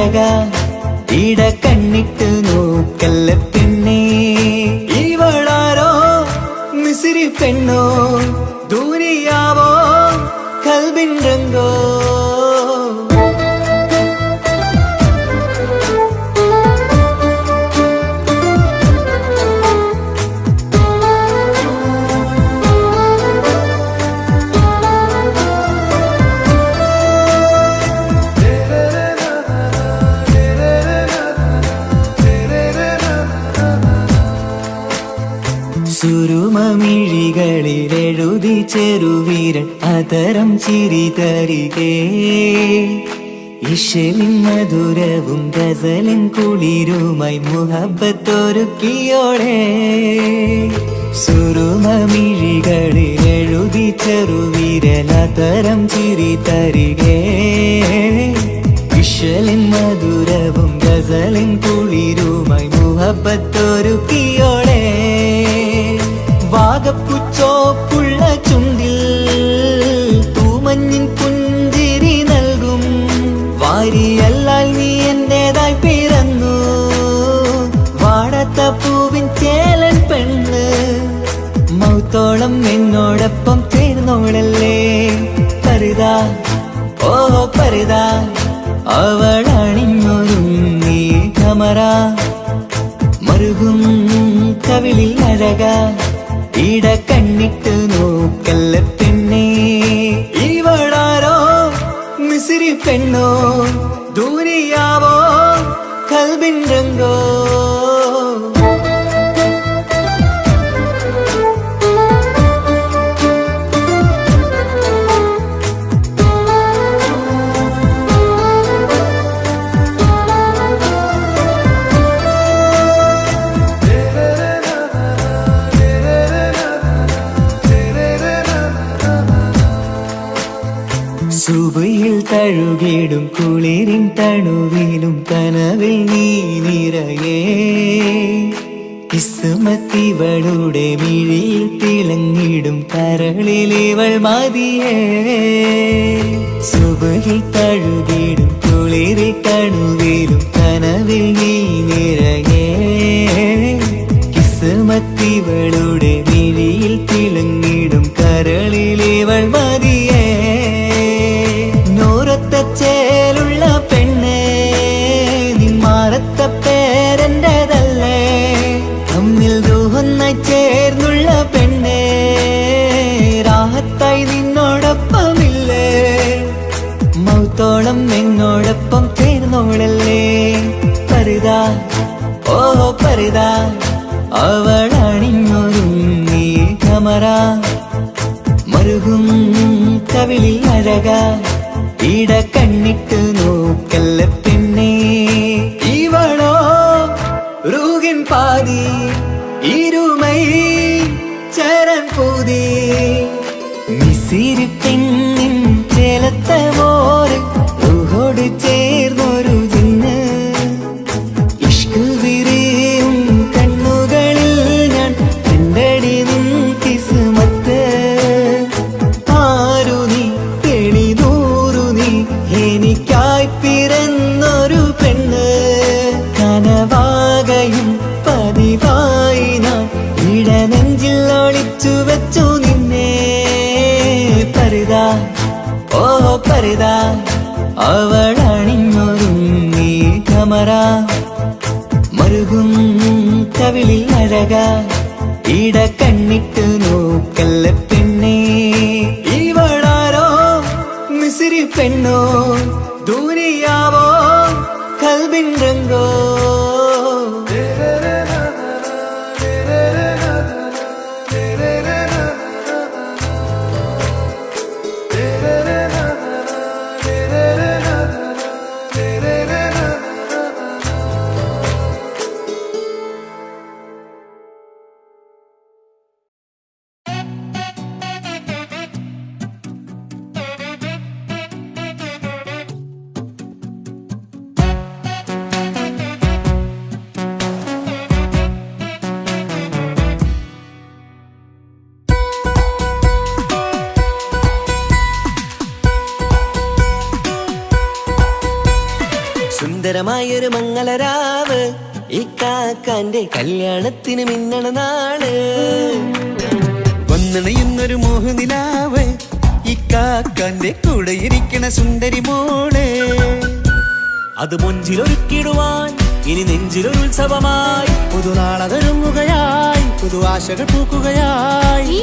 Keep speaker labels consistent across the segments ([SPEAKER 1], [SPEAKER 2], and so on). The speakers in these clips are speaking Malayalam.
[SPEAKER 1] അഴക ഇട കണ്ണിട്ട് നോക്കല്ല പെണ്ണേ ഇവളാരോ മിസിരി പെണ്ണോ ദൂരിയാവോ കൽബിൻ രംഗോ സുരുമമിഴികളിലെഴുതി ചെറുവീരൻ അതരം ചിരി തരികേ ഇശലിൻ മധുരവും ഗസലിൻ കുളിരുമായി മുഹബത്തൊരുക്കിയോടെ സുരുമമിഴികളിലെഴുതി ചെറുവീരൻ അതരം ചിരി തരികേ ഇശലിൻ മധുരവും ഗസലിൻ കുളിരുമായി മുഹബത്തൊരുക്കിയോടെ വാഗപ്പുച്ചോപ്പുള്ള ചുണ്ടിൽ തൂമഞ്ഞിൻ പുഞ്ചിരി നൽകും വാരിയല്ലാൽ നീ എന്റേതായി പിറന്നു വാടത്ത പൂവിൻ ചേലൻ പെണ്ണ് മൗത്തോളം എന്നോടൊപ്പം ചേർന്നോളല്ലേ പരിതാ ഓ പരിതാ അവളണിഞ്ഞൊരുങ്ങി കമറ മറുകും കവിളിൽ അഴക ഇട കണ്ണിട്ട് നോക്കല്ല പെണ്ണേ ഇവളാരോ മിസിരി പെണ്ണോ ദൂരിയാവോ കൽബിൻ രംഗോ സുബയിൽ തഴുകിടും കുളിരിൻ തണുവിലും കനവിൽ നീ നിറയേ കിസ്മത്തിവളുടെ മിഴിയിൽ തിളങ്ങിടും കരളിലിവൾ മതിയേ സുബയിൽ തഴുകിടും കുളിരിൽ തണുവിലും കനവിൽ നീ നിറയേ കിസ്മത്തിവളുടെ മിഴിയിൽ തിളങ്ങിടും കരളിലിവൾ മതിയേ ചേലുള്ള പെണ്ണേ നിന്മാറത്ത പേരെന്റേതല്ലേ തമ്മിൽ ദൂഹൊന്നായി ചേർന്നുള്ള പെണ്ണേ രാഹത്തായി നിന്നോടൊപ്പമില്ലേ മൗത്തോളം എന്നോടൊപ്പം ചേർന്നോളല്ലേ പരിതാ ഓ പരിതാ അവളണിഞ്ഞൊരുങ്ങി കമറ മറുകും കവിളിൽ അഴക ഇട കണ്ണിട്ട് നോക്കല്ല പെണ്ണേ ഇവളോ റൂഹിൻ പാതി ഇരുമൈ ചരൻ പൂതി മിസിരി പെണ്ണിൻ ചേലത്ത മോര് റൂഹോട് ചേർന്നൊരു ജിന്ന് ഇഷ്ക് വിരിയും കണ്ണുകളിൽ ഞാൻ കണ്ടടി നിൻ കിസ്മത്ത് ആരു നീ എനിക്കായി പിറന്നൊരു പെണ്ണ് കനവാകയും പതിവായി ഞാൻ ഇടനെഞ്ചിൽ ഒളിച്ചു വെച്ചു നിന്നെ പരിതാ ഓ പരിതാ അവളണിഞ്ഞൊരുങ്ങി കമറ മറുകും കവിളിൽ അഴക ഇട കണ്ണിട്ട് നോക്കല്ല പെണ്ണേ ഇവളാരോ മിസിരി പെണ്ണോ ദൂരിയാവോ കൽബിൻ രംഗോ സുന്ദരമായൊരു മംഗളരാവ് ഇക്കാക്കാന്റെ കല്യാണത്തിന് മിന്നണ നാള്. വന്നണയുന്നൊരു മോഹനിലാവ് ഇക്കാക്കാന്റെ കൂടെ ഇരിക്കണ സുന്ദരി മോള്. അത് മൊഞ്ചിലൊരുക്കിടുവാൻ ഇനി നെഞ്ചിലൊരു ഉത്സവമായി പുതുനാളതൊരുങ്ങുകയായി പുതുആശകൾ പൂക്കുകയായി.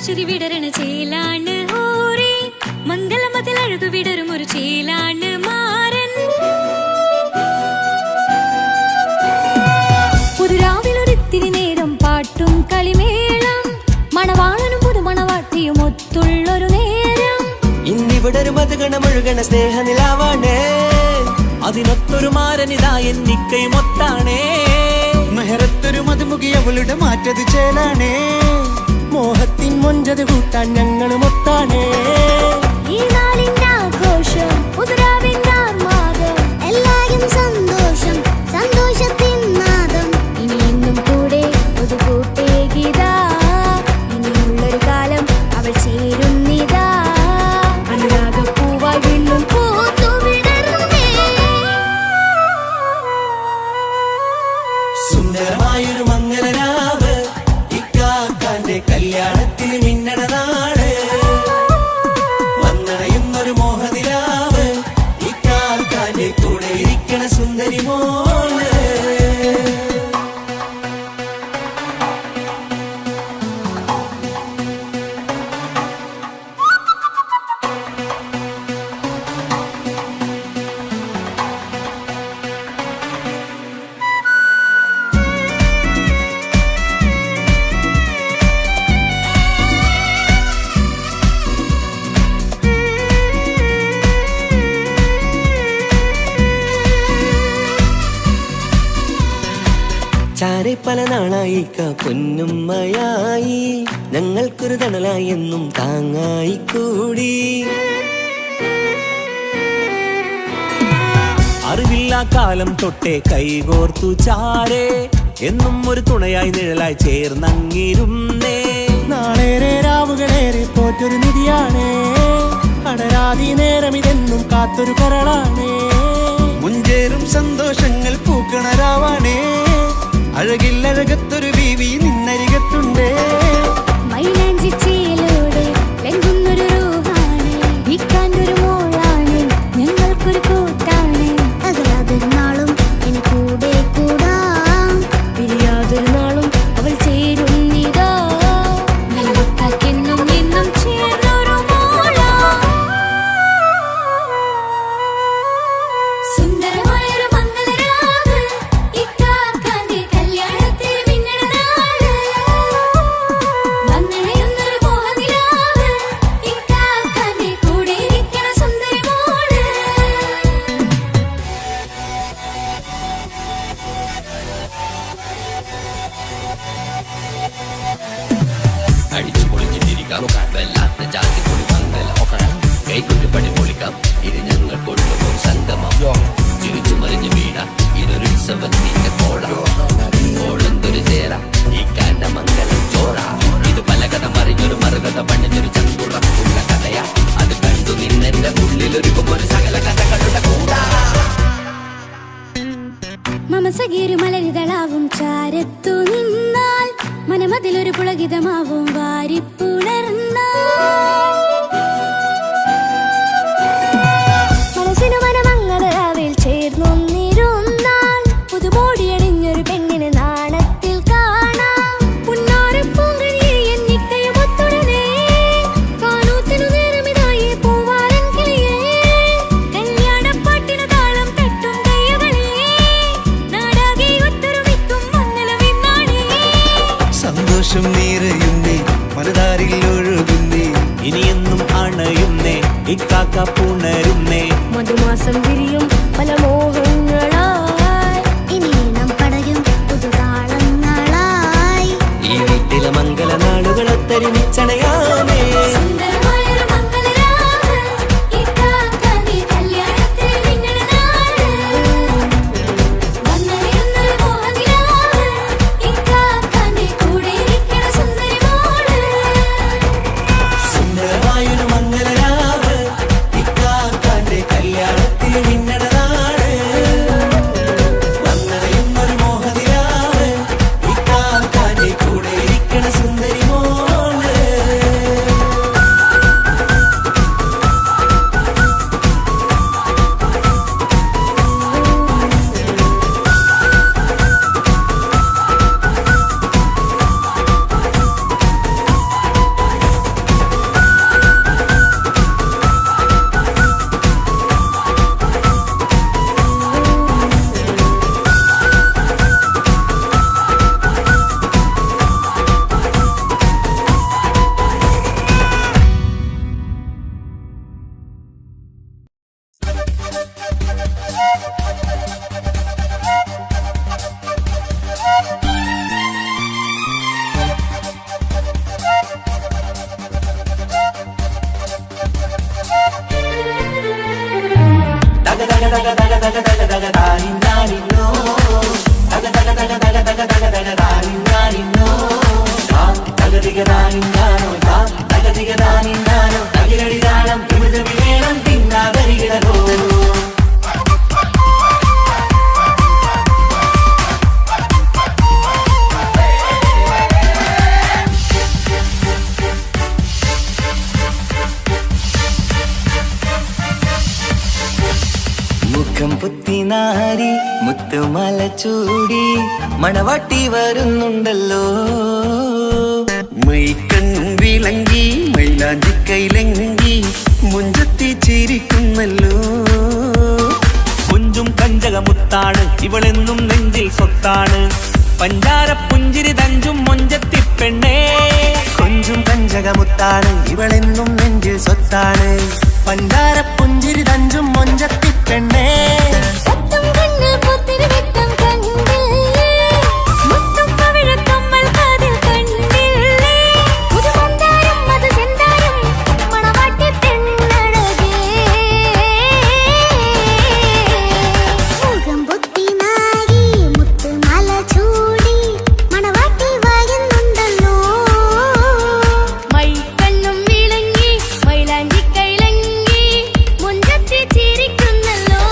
[SPEAKER 2] ചിരി വിടരണ ചേലാണ് ഓരേ മംഗളമതിൽ അഴുതു വിടരും ഒരു ചേലാണ് മാരൻ. പുതുരാവിലൊരിത്തിരി നേരം പാട്ടും കളിമേളം മണവാളനും പുതുമണവാട്ടിയും ഒത്തുള്ളൊരു നേരം.
[SPEAKER 1] ഇന്നിവിടൊരു മധുഗണമൊഴുകണ സ്നേഹനിലാവാണ് അതിനൊത്തൊരു മാരനിതാ എന്നിക്കൈ മൊത്താണേ. മെഹറത്തൊരു മധുമുഖി അവളുടെ മാറ്റത് ചേലാണേ. മോഹത്തിൻ മൊഞ്ചത് കൂട്ടാൻ ഞങ്ങൾ മൊത്താണേ.
[SPEAKER 2] ഈ നാളിന്റെ ആഘോഷം പുതുരാവിന്റെ ആർമാദം എല്ലാരും സന്തോഷം സന്തോഷത്തിൻ നാദം. ഇനി എന്നും കൂടെ ഒരു കൂട്ടേകിതാ ഇനിയുള്ളൊരു കാലം അവൾ ചേരുന്നിതാ. അനുരാഗപ്പൂവായി വീണ്ടും പൂത്തുവിടരുന്നേ.
[SPEAKER 1] സുന്ദരമായൊരു മംഗളരാവ് ഇക്കാക്കാന്റെ കല്യാണത്തിന് മിന്നണ നാള്. വന്നണയുന്നൊരു മോഹനിലാവ് ഇക്കാക്കാന്റെ കൂടെ ഇരിക്കണ സുന്ദരി മോള്. ചാരെ പല നാളായി പൊന്നുമ്മയായി ഞങ്ങൾക്കൊരു തണലായി എന്നും താങ്ങായി കൂടി. അറിവില്ലാ കാലം തൊട്ടേ കൈകോർത്തു ചാരേ എന്നും ഒരു തുണയായി നിഴലായി ചേർന്നങ്ങിരുന്നേ. നാളേറെ രാവുകളേറെ പോറ്റൊരു നിധിയാണേ. അടരാതി നേരം ഇതെന്നും കാത്തൊരു കരളാണേ. മുഞ്ചേറും സന്തോഷങ്ങൾ പൂക്കണരാവാണേ. അഴകില്ലഴകത്തൊരു ബീവി നിന്നരികത്തുണ്ടേ.
[SPEAKER 2] മൈലാഞ്ചിച്ചേലോടെ ലംഘുന്നൊരു റൂഹാണ് വിക്കാനൊരു മോളാണ് ഞങ്ങൾക്കൊരു കൂട്ടാണ്. അകലാതൊരു നാളും എൻ കൂടെ കൂടാം പിരിയാതൊരു നാളും അവൾ ചേരുന്നിതാ. എന്നും എന്നും ചേർന്നൊരു മോളാ. സുന്ദരമായൊരു മംഗളരാവ് ഇക്കാക്കാന്റെ കല്യാണത്തിൽ മിന്നണ നാള്. വന്നണയുന്നൊരു മോഹനിലാവ് ഇക്കാക്കാന്റെ കൂടെ ഇരിക്കണ സുന്ദരി മോള്.
[SPEAKER 3] അടിച്ചു പൊളിച്ചിട്ടിരിക്കാം വല്ലാത്ത ജാതി പൊളി മംഗലം കൈകൊട്ടി പണി പൊളിക്കാം. ഇത് ഞങ്ങൾ കൊണ്ടുപോകും സംഗമം. ചിരിച്ചു മറിഞ്ഞു വീണ ഇതൊരു ഉത്സവത്തിന്റെ കോളം. കോളന്തൊരു ചേര ഈ കാന്റെ മംഗലം ചോറ. ഇത് പലകഥ മറിഞ്ഞൊരു മറുകഥ പണിഞ്ഞൊരു ചന്തുറപ്പുള്ള കഥയാ. അത് കണ്ടു നിന്നെന്റെ ഉള്ളിലൊരുക്കും ഒരു സകല കഥകളുടെ കൂടാ.
[SPEAKER 2] മമസകീരു മലരിതളാവും ചാരത്തു നിന്നാൽ മനമതിലൊരു പുളകിതമാവും വാരിപ്പുണർന്നാൽ. മനസ്സിനു മനമംഗളരാവിൽ ചേർ
[SPEAKER 1] ഇക്കാക്ക പുണരുന്നേ.
[SPEAKER 4] മധുമാസം വിരിയും പല മോഹങ്ങളായി,
[SPEAKER 2] ഇനി നാം പടരും പുതുതാളങ്ങളായി.
[SPEAKER 1] ഈ വീട്ടിലെ മംഗളനാളുകളൊത്തൊരുമിച്ചണയാമേ.
[SPEAKER 2] സുന്ദരമായൊരു മംഗളരാവ്, ഇക്കാക്കാന്റെ കല്യാണത്തിൽ മിന്നണ നാള്. വന്നണിയുന്നൊരു മോഹനിലാവ്, ഇക്കാക്കാന്റെ കൂടെ ഇരിക്കണ സുന്ദരി മോള്.
[SPEAKER 1] സുന്ദരമായൊരു മംഗളരാവ്, ഇക്കാക്കാന്റെ കല്യാണത്തിൽ മിന്നണ നാള്. വന്നണയുന്നൊരു മോഹനിലാവ്, ഇക്കാക്കാന്റെ കൂടെ ഇരിക്കണ സുന്ദരി മോള്. മുഖം പുത്തിനാരി മുത്തുമല ചൂടി മണവാട്ടി വരുന്നുണ്ടല്ലോ.
[SPEAKER 5] മൈക്കണ്ണും വിളങ്ങി മൈലാഞ്ചി കൈലങ്കി മുഞ്ചത്തി ചിരിക്കുന്നല്ലോ.
[SPEAKER 1] കൊഞ്ചും കഞ്ചകമുത്താണ് ഇവളെന്നും നെഞ്ചിൽ സ്വത്താണ്. പഞ്ചാര പുഞ്ചിരി തഞ്ചും മൊഞ്ചത്തി പെണ്ണേ.
[SPEAKER 5] കൊഞ്ചും കഞ്ചകമുത്താണ് ഇവളെന്നും നെഞ്ചിൽ സ്വത്താണ്. പഞ്ചാര പുഞ്ചിരി തഞ്ചും മൊഞ്ചത്തി പെണ്ണേ.
[SPEAKER 2] സത്തും കണ്ണിൽ പൂത്തിരി വെട്ടം കണ്ടില്ലേ, മുത്തും പവിഴക്കമ്മൽ കാതിൽ കണ്ടില്ലേ. പുതുമന്ദാരം മധുചന്ദാരം മണവാട്ടി പെണ്ണഴകേ. മുഖം പൊത്തി നാരി മുത്തുമാല ചൂടി മണവാട്ടി വരുന്നുണ്ടല്ലോ.
[SPEAKER 4] മൈക്കണ്ണും വിളങ്ങി മൈലാഞ്ചി കൈലങ്കി മുഞ്ചത്തി ചിരിക്കുന്നല്ലോ.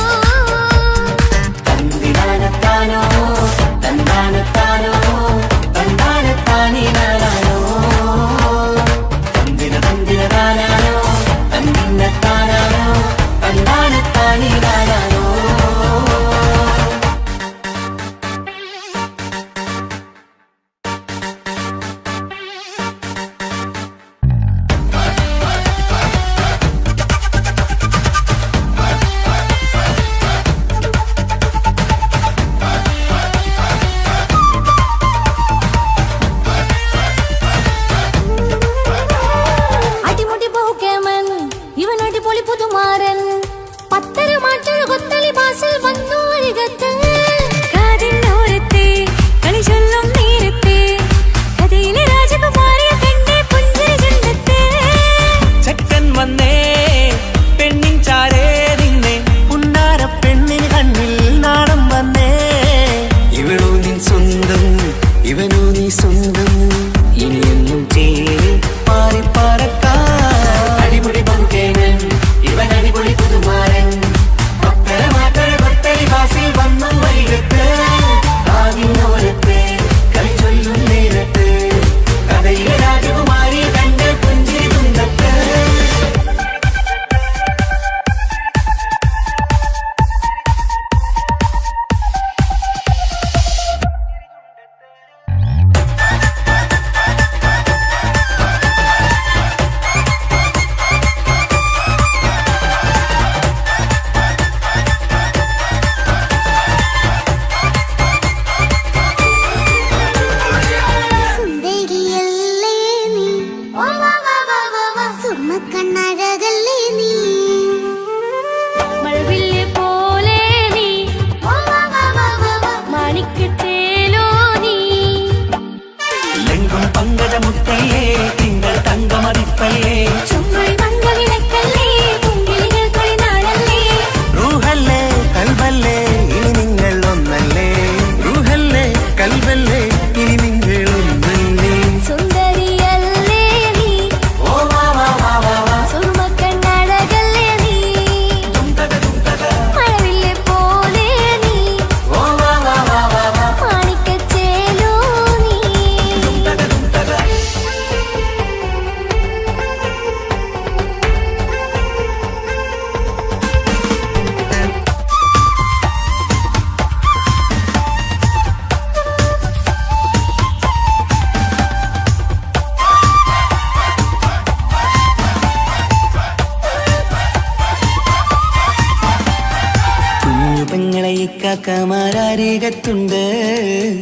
[SPEAKER 5] ഇക്കാക്കമാരരികത്തുണ്ട്,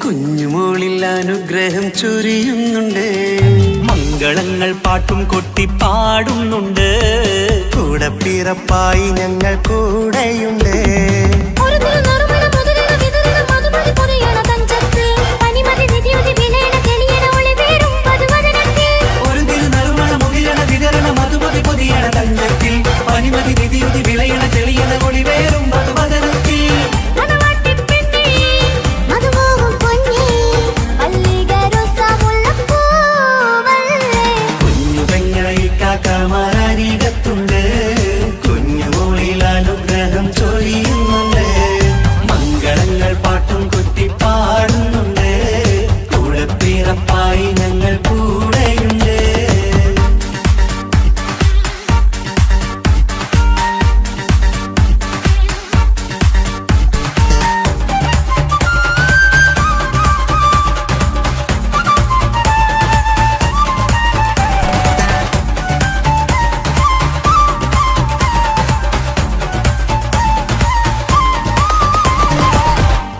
[SPEAKER 5] കുഞ്ഞുമോളിൽ അനുഗ്രഹം ചൊരിയുന്നുണ്ട്.
[SPEAKER 1] മംഗളങ്ങൾ പാട്ടും കൊട്ടി പാടുന്നുണ്ട്,
[SPEAKER 5] കൂടെ പിറപ്പായി ഞങ്ങൾ കൂടെയുണ്ട്.
[SPEAKER 2] ഒരു തിരുനറുമണ മുതിരണ വിതരണ മധുമതി പൊതിയണ തഞ്ചത്തിൽ പനിമതി നിധിയുതി വിലയണ തെളിയണ ഒളിവേറും വധുവദനത്തിൽ.
[SPEAKER 1] ഒരു തിരുനറുമണ മുകിലണ വിതരണ മധുമതി പൊതിയണ തഞ്ചത്തിൽ പനിമതി നിധിയുതി വിളയണ തെളിയണ ഒളിവേറും മധുവദനത്തിൽ.
[SPEAKER 2] മണവാട്ടിപ്പെണ്ണേ, മധുമോഹം പൊന്നേ, മല്ലികരൊസമുല്ലപ്പൂവല്ലേ.
[SPEAKER 5] കുഞ്ഞു പെങ്ങളെ ഇക്കാക്കമാരരികത്തുണ്ട്, കുഞ്ഞുമോളിൽ അനുഗ്രഹം ചൊരിയുന്നുണ്ട്. മംഗളങ്ങൾ പാട്ടും കൊട്ടി പാടുന്നുണ്ട്, കൂടെ പിറപ്പായി ഞങ്ങൾ കൂടെയുണ്ട്.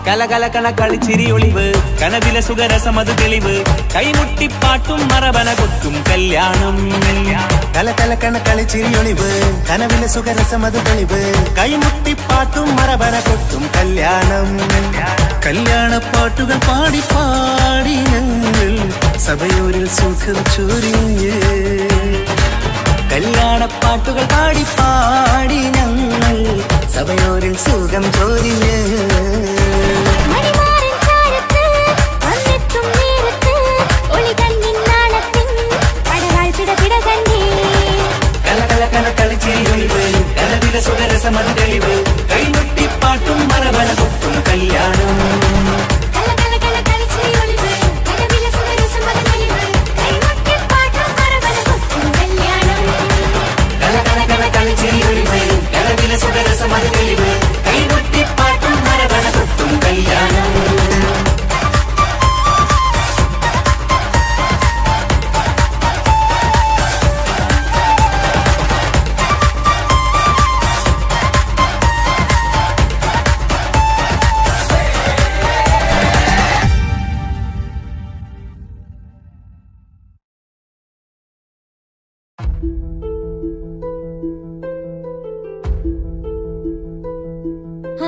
[SPEAKER 1] കലകലകണ കളിച്ചിരി ഒളിവ്, കനവിലെ സുഖരസമത് തെളിവ്, കൈമുട്ടിപ്പാട്ടും മറവന കൊട്ടും കല്യാണം.
[SPEAKER 5] കലകലക്കണ കളിച്ചിരിയൊളിവ്, കനവിലെ സുഖരസമത് തെളിവ്, കൈമുട്ടിപ്പാട്ടും മറവന കൊട്ടും കല്യാണം. കല്യാണപ്പാട്ടുകൾ പാടി പാടി ഞങ്ങൾ സഭയോരിൽ സുഖം ചൊരിഞ്ഞ്. കല്യാണപ്പാട്ടുകൾ പാടി പാടി ഞങ്ങൾ സഭയോരിൽ സുഖം ചൊരിഞ്ഞ്.
[SPEAKER 2] മണിമാരൻ ചാരത്ത് വന്നെത്തും നേരത്ത് ഒളികണ്ണിൻ നാളത്തിൻ പടവാൾ പിടപിട കണ്ടേ.
[SPEAKER 1] കലകലകണ കളിച്ചിരിയൊളിവ്, കനവിലെ സുഖരസമത് തെളിവ്, കൈമുട്ടിപ്പാട്ടും മറവന കൊട്ടും കല്യാണം.
[SPEAKER 2] കലകലകല കളിച്ചിരിയൊളിവ്, കനവിലെ സുഖരസമത് തെളിവ്, കൈമുട്ടിപ്പാട്ടും മറവന കൊട്ടും കല്യാണം.
[SPEAKER 1] കലകലകണ കളിച്ചിരിയൊളിവ്, കനവിലെ സുഖരസമത് തെളിവ്, കൈമുട്ടിപ്പാട്ടും മറവന കൊട്ടും കല്യാണം.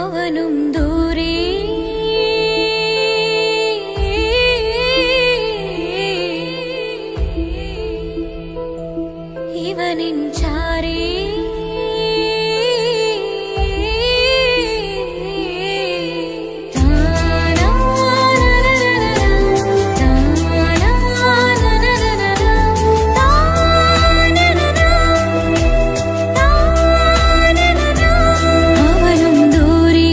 [SPEAKER 4] അവനും ദൂരെ ഇവനിൻ ചാരേ അവനും ദൂരെ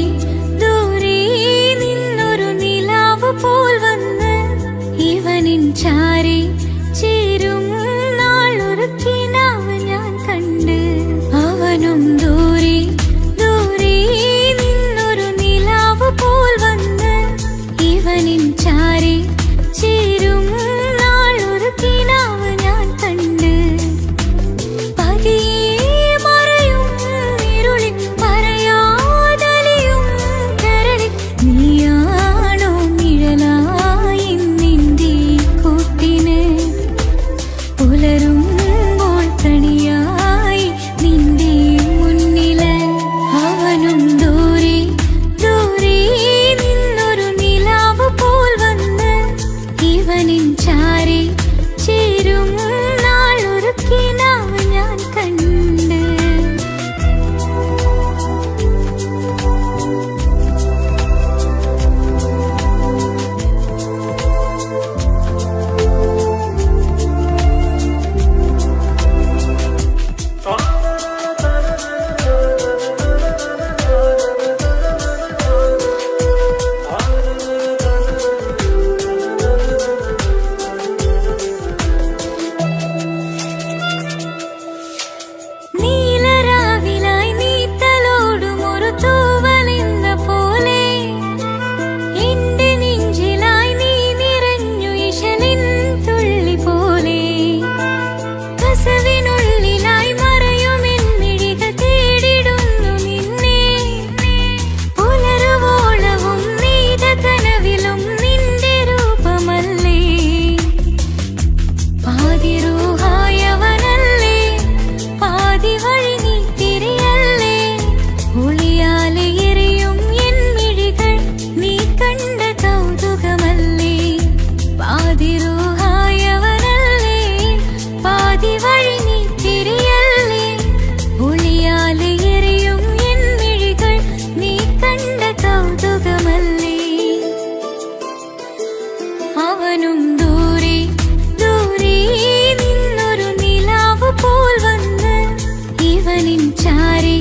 [SPEAKER 4] ഇവനിൻ ചാരി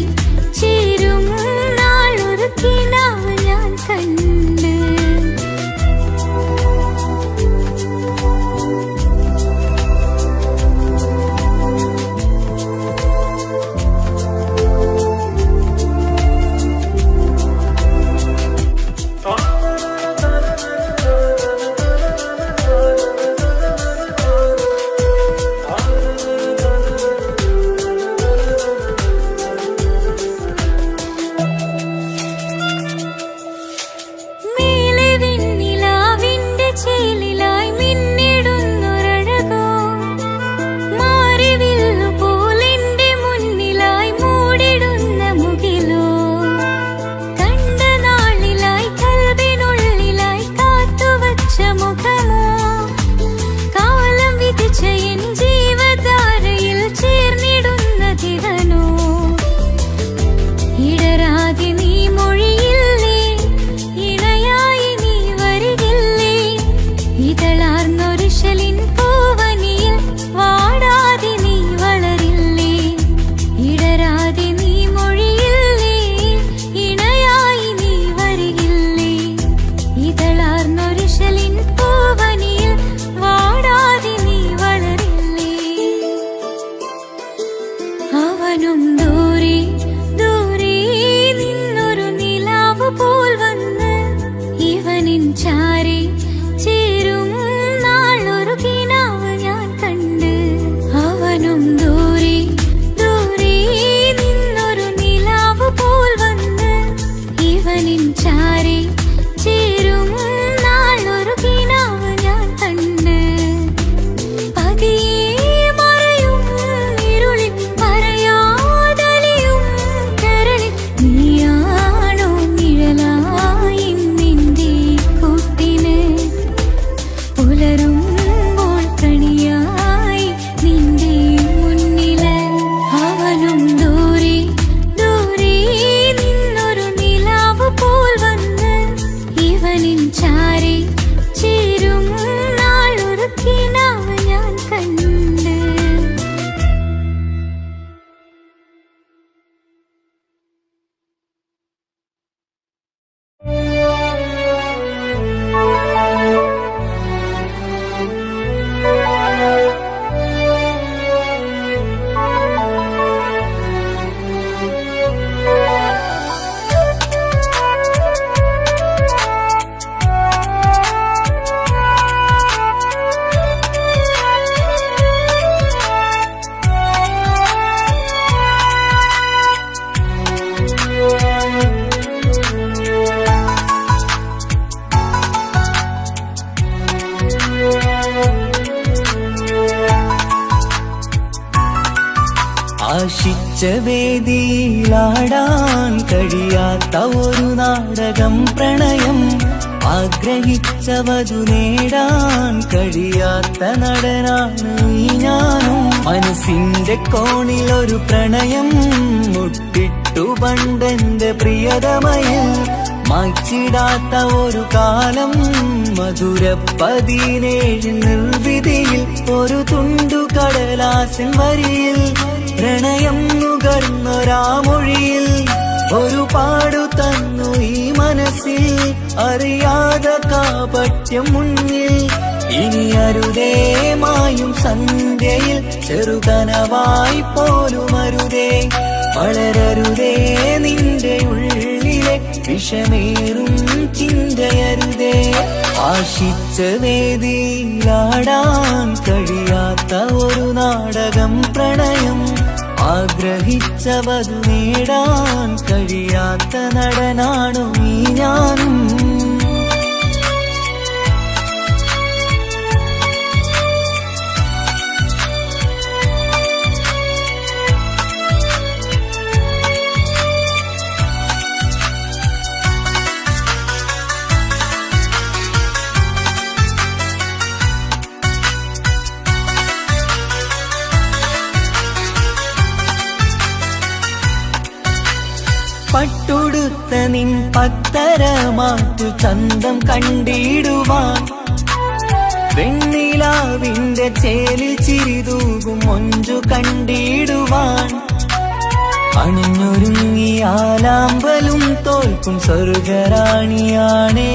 [SPEAKER 4] ചേരും നാളൊരു കിനാവ് ഞാൻ കണ്ട്. അവനും ദൂരെ ദൂരെ നിന്നൊരു നിലാവ് പോൽ വന്ന് ഇവനിൻ ചാരി ചേരും നാളൊരു കിനാവ് ഞാൻ കണ്ട്. അവനും ദൂരെ ദൂരെ നിന്നൊരു നിലാവ് പോൽ വന്ന് ഇവനിൻ ചാരി ചേരും നാളൊരു കിനാവ് ഞാൻ കണ്ട്. പതിയെ മറയും ഇരുളിൽ പറയാതലിയും കരളിൽ നീയാണോ നിഴലായി നിന്റെ കൂട്ടിന്. പുലരുമ്പോൾ കണിയായി നിന്റെ മുന്നില്. അവനും ദൂരെ ദൂരെ നിന്നൊരു നിലാവ് പോൽ വന്ന് ഇവനിൻ ചാരി ചേരും നാളൊരു കിനാവ് ഞാൻ കണ്ട്.
[SPEAKER 5] ആശിച്ച വേദിയിലാടാൻ കഴിയാത്ത ഒരു നാടകം പ്രണയം. ആഗ്രഹിച്ചവതു നേടാൻ കഴിയാത്ത നടനാണ് ഈ ഞാനും. മനസ്സിന്റെ കോണിലൊരു പ്രണയം മുട്ടിട്ടു പണ്ടെന്റെ പ്രിയതമയിൽ. മായ്ച്ചിടാത്ത ഒരു കാലം മധുര 17 നിർവിധിയിൽ. ഒരു തുണ്ടു കടലാസിൻ വരിയിൽ പ്രണയം നുകർന്നൊരാമൊഴിയിൽ. ഒരു പാടു തന്നു ഈ മനസ്സിൽ അറിയാതെ കാപട്യം മുന്നിൽ. ഇനി അരുതേ മായും സന്ധ്യയിൽ ചെറുകനവായി പോലും അരുതേ. വളരരുതേ നിന്റെ ഉള്ളിലെ വിഷമേറും ചിന്തയരുതേ. ആശിച്ച വേദിയിലാടാൻ കഴിയാത്ത ഒരു നാടകം പ്രണയം. ആഗ്രഹിച്ചവതു നേടാൻ കഴിയാത്ത നടനാണു ഈ ഞാനും. പട്ടുടുത്ത നിൻ പത്തരമാറ്റു ചന്തം കണ്ടിടുവാൻ. വെണ്ണിലാവിന്റെ ചേലിൽ ചിരിതൂകും മൊഞ്ചു കണ്ടിടുവാൻ. അണിഞ്ഞൊരുങ്ങിയാലാമ്പലും തോൽക്കും സ്വർഗറാണിയാണേ.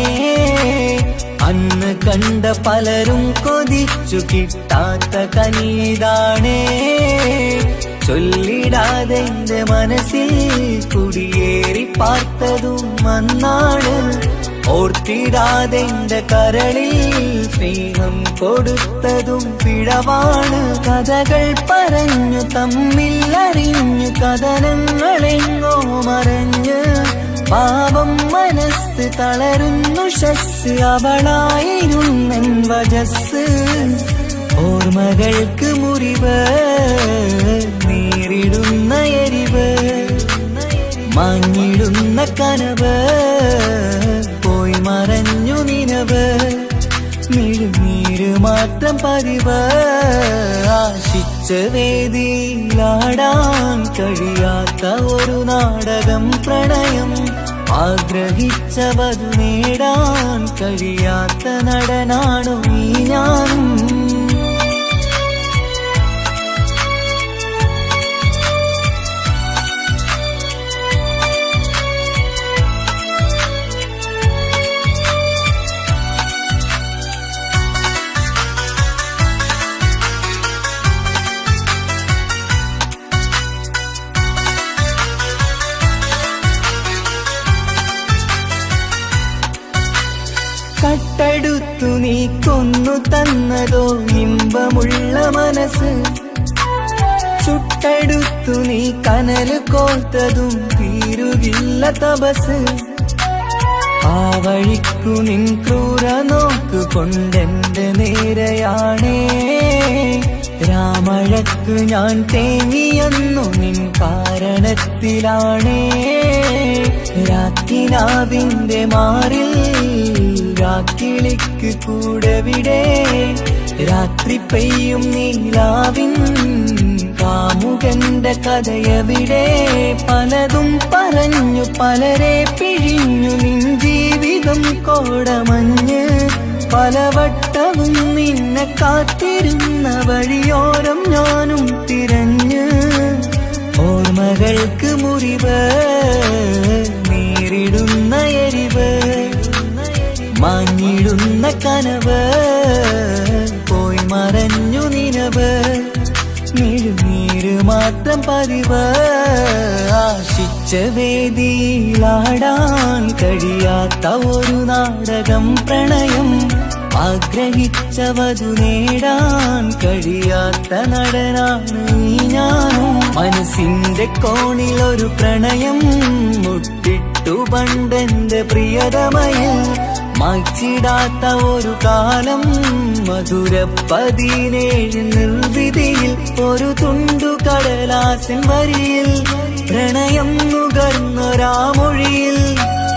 [SPEAKER 5] അന്ന് കണ്ട പലരും കൊതിച്ചു കിട്ടാത്ത കനീതാണേ. ചൊല്ലിടാതെ എന്റെ മനസ്സിൽ കുടിയേറി പാർത്തതും അന്നാണ്. ഓർത്തിടാതെ എന്റെ കരളിൽ സ്നേഹം കൊടുത്തതും പിഴവാണ്. കഥകൾ പറഞ്ഞു തമ്മിൽ അറിഞ്ഞു കഥനങ്ങളെങ്ങോ മറഞ്ഞ് പാപം മനസ്സ് തളരുന്നു ശസ്. അവളായിരുന്നെൻ വജസ്. ഓർമ്മകൾക്ക് മുറിവ് നേരിടുന്ന എരിവ് മാഞ്ഞിടുന്ന കനവ് പോയി മറഞ്ഞു നിനവ്. മിഴുനീര് മാത്രം പതിവ്. ആശിച്ച വേദിയിലാടാൻ കഴിയാത്ത ഒരു നാടകം പ്രണയം. ആഗ്രഹിച്ച വധു നേടാൻ കഴിയാത്ത നടനാണു ഈ ഞാനും. കട്ടെടുത്തു നീ കൊന്നു തന്നതോ ഇമ്പമുള്ള മനസ്സ്. ചുട്ടെടുത്തു നീ കനല് കോർത്തതും തീരുകില്ല തപസ്. ആ വഴിക്കു നിൻ ക്രൂര നോക്കു കൊണ്ടെന്റെ നേരെയാണേ. രാമഴക്ക് ഞാൻ തേങ്ങിയെന്നു നിൻ കാരണത്തിലാണേ. രാത്തിനാവിന്റെ മാറിൽ രാക്കിളിക്ക് കൂടവിടെ. രാത്രി പെയ്യും നീലാവിൻ കാമുകന്റെ കഥയവിടെ. പലതും പറഞ്ഞു പലരെ പിഴിഞ്ഞു നിൻ ജീവിതം കോടമഞ്ഞ്. പലവട്ടവും നിന്നെ കാത്തിരുന്ന വഴിയോരം ഞാനും തിരഞ്ഞ്. ഓർമ്മകൾക്ക് മുറിവ് നേരിടുന്ന എരിവ് മാഞ്ഞിടുന്ന കനവ് പോയി മറഞ്ഞു നിനവ്. മിഴുനീര് മാത്രം പതിവ്. ആശിച്ച വേദിയിലാടാൻ കഴിയാത്ത ഒരു നാടകം പ്രണയം. ആഗ്രഹിച്ച വധു നേടാൻ കഴിയാത്ത നടനാണ് ഈ ഞാനും. മനസ്സിന്റെ കോണിൽ ഒരു പ്രണയം മുട്ടിട്ടു പണ്ടെന്റെ പ്രിയതമയിൽ. മായ്ച്ചിടാത്ത ഒരു കാലം മധുര 17 നിർവിധിയിൽ. ഒരു തുണ്ടു കടലാസിൻ വരിയിൽ പ്രണയം നുകർന്നൊരാമൊഴിയിൽ.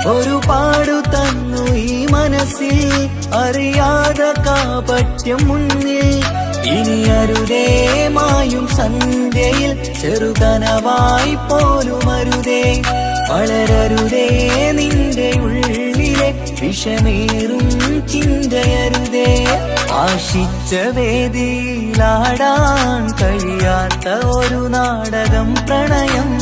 [SPEAKER 5] ഒരു പാടു തന്നു ഈ മനസ്സിൽ അറിയാതെ കാപട്യം മുന്നിൽ. ഇനി അരുതേ മായും സന്ധ്യയിൽ ചെറുകനവായി പോലും അരുതേ. വളരരുതേ നിന്റെ ഉള്ളിലെ വിഷമേറും ചിന്തയരുതേ. ആശിച്ച വേദിയിലാടാൻ കഴിയാത്ത ഒരു നാടകം പ്രണയം.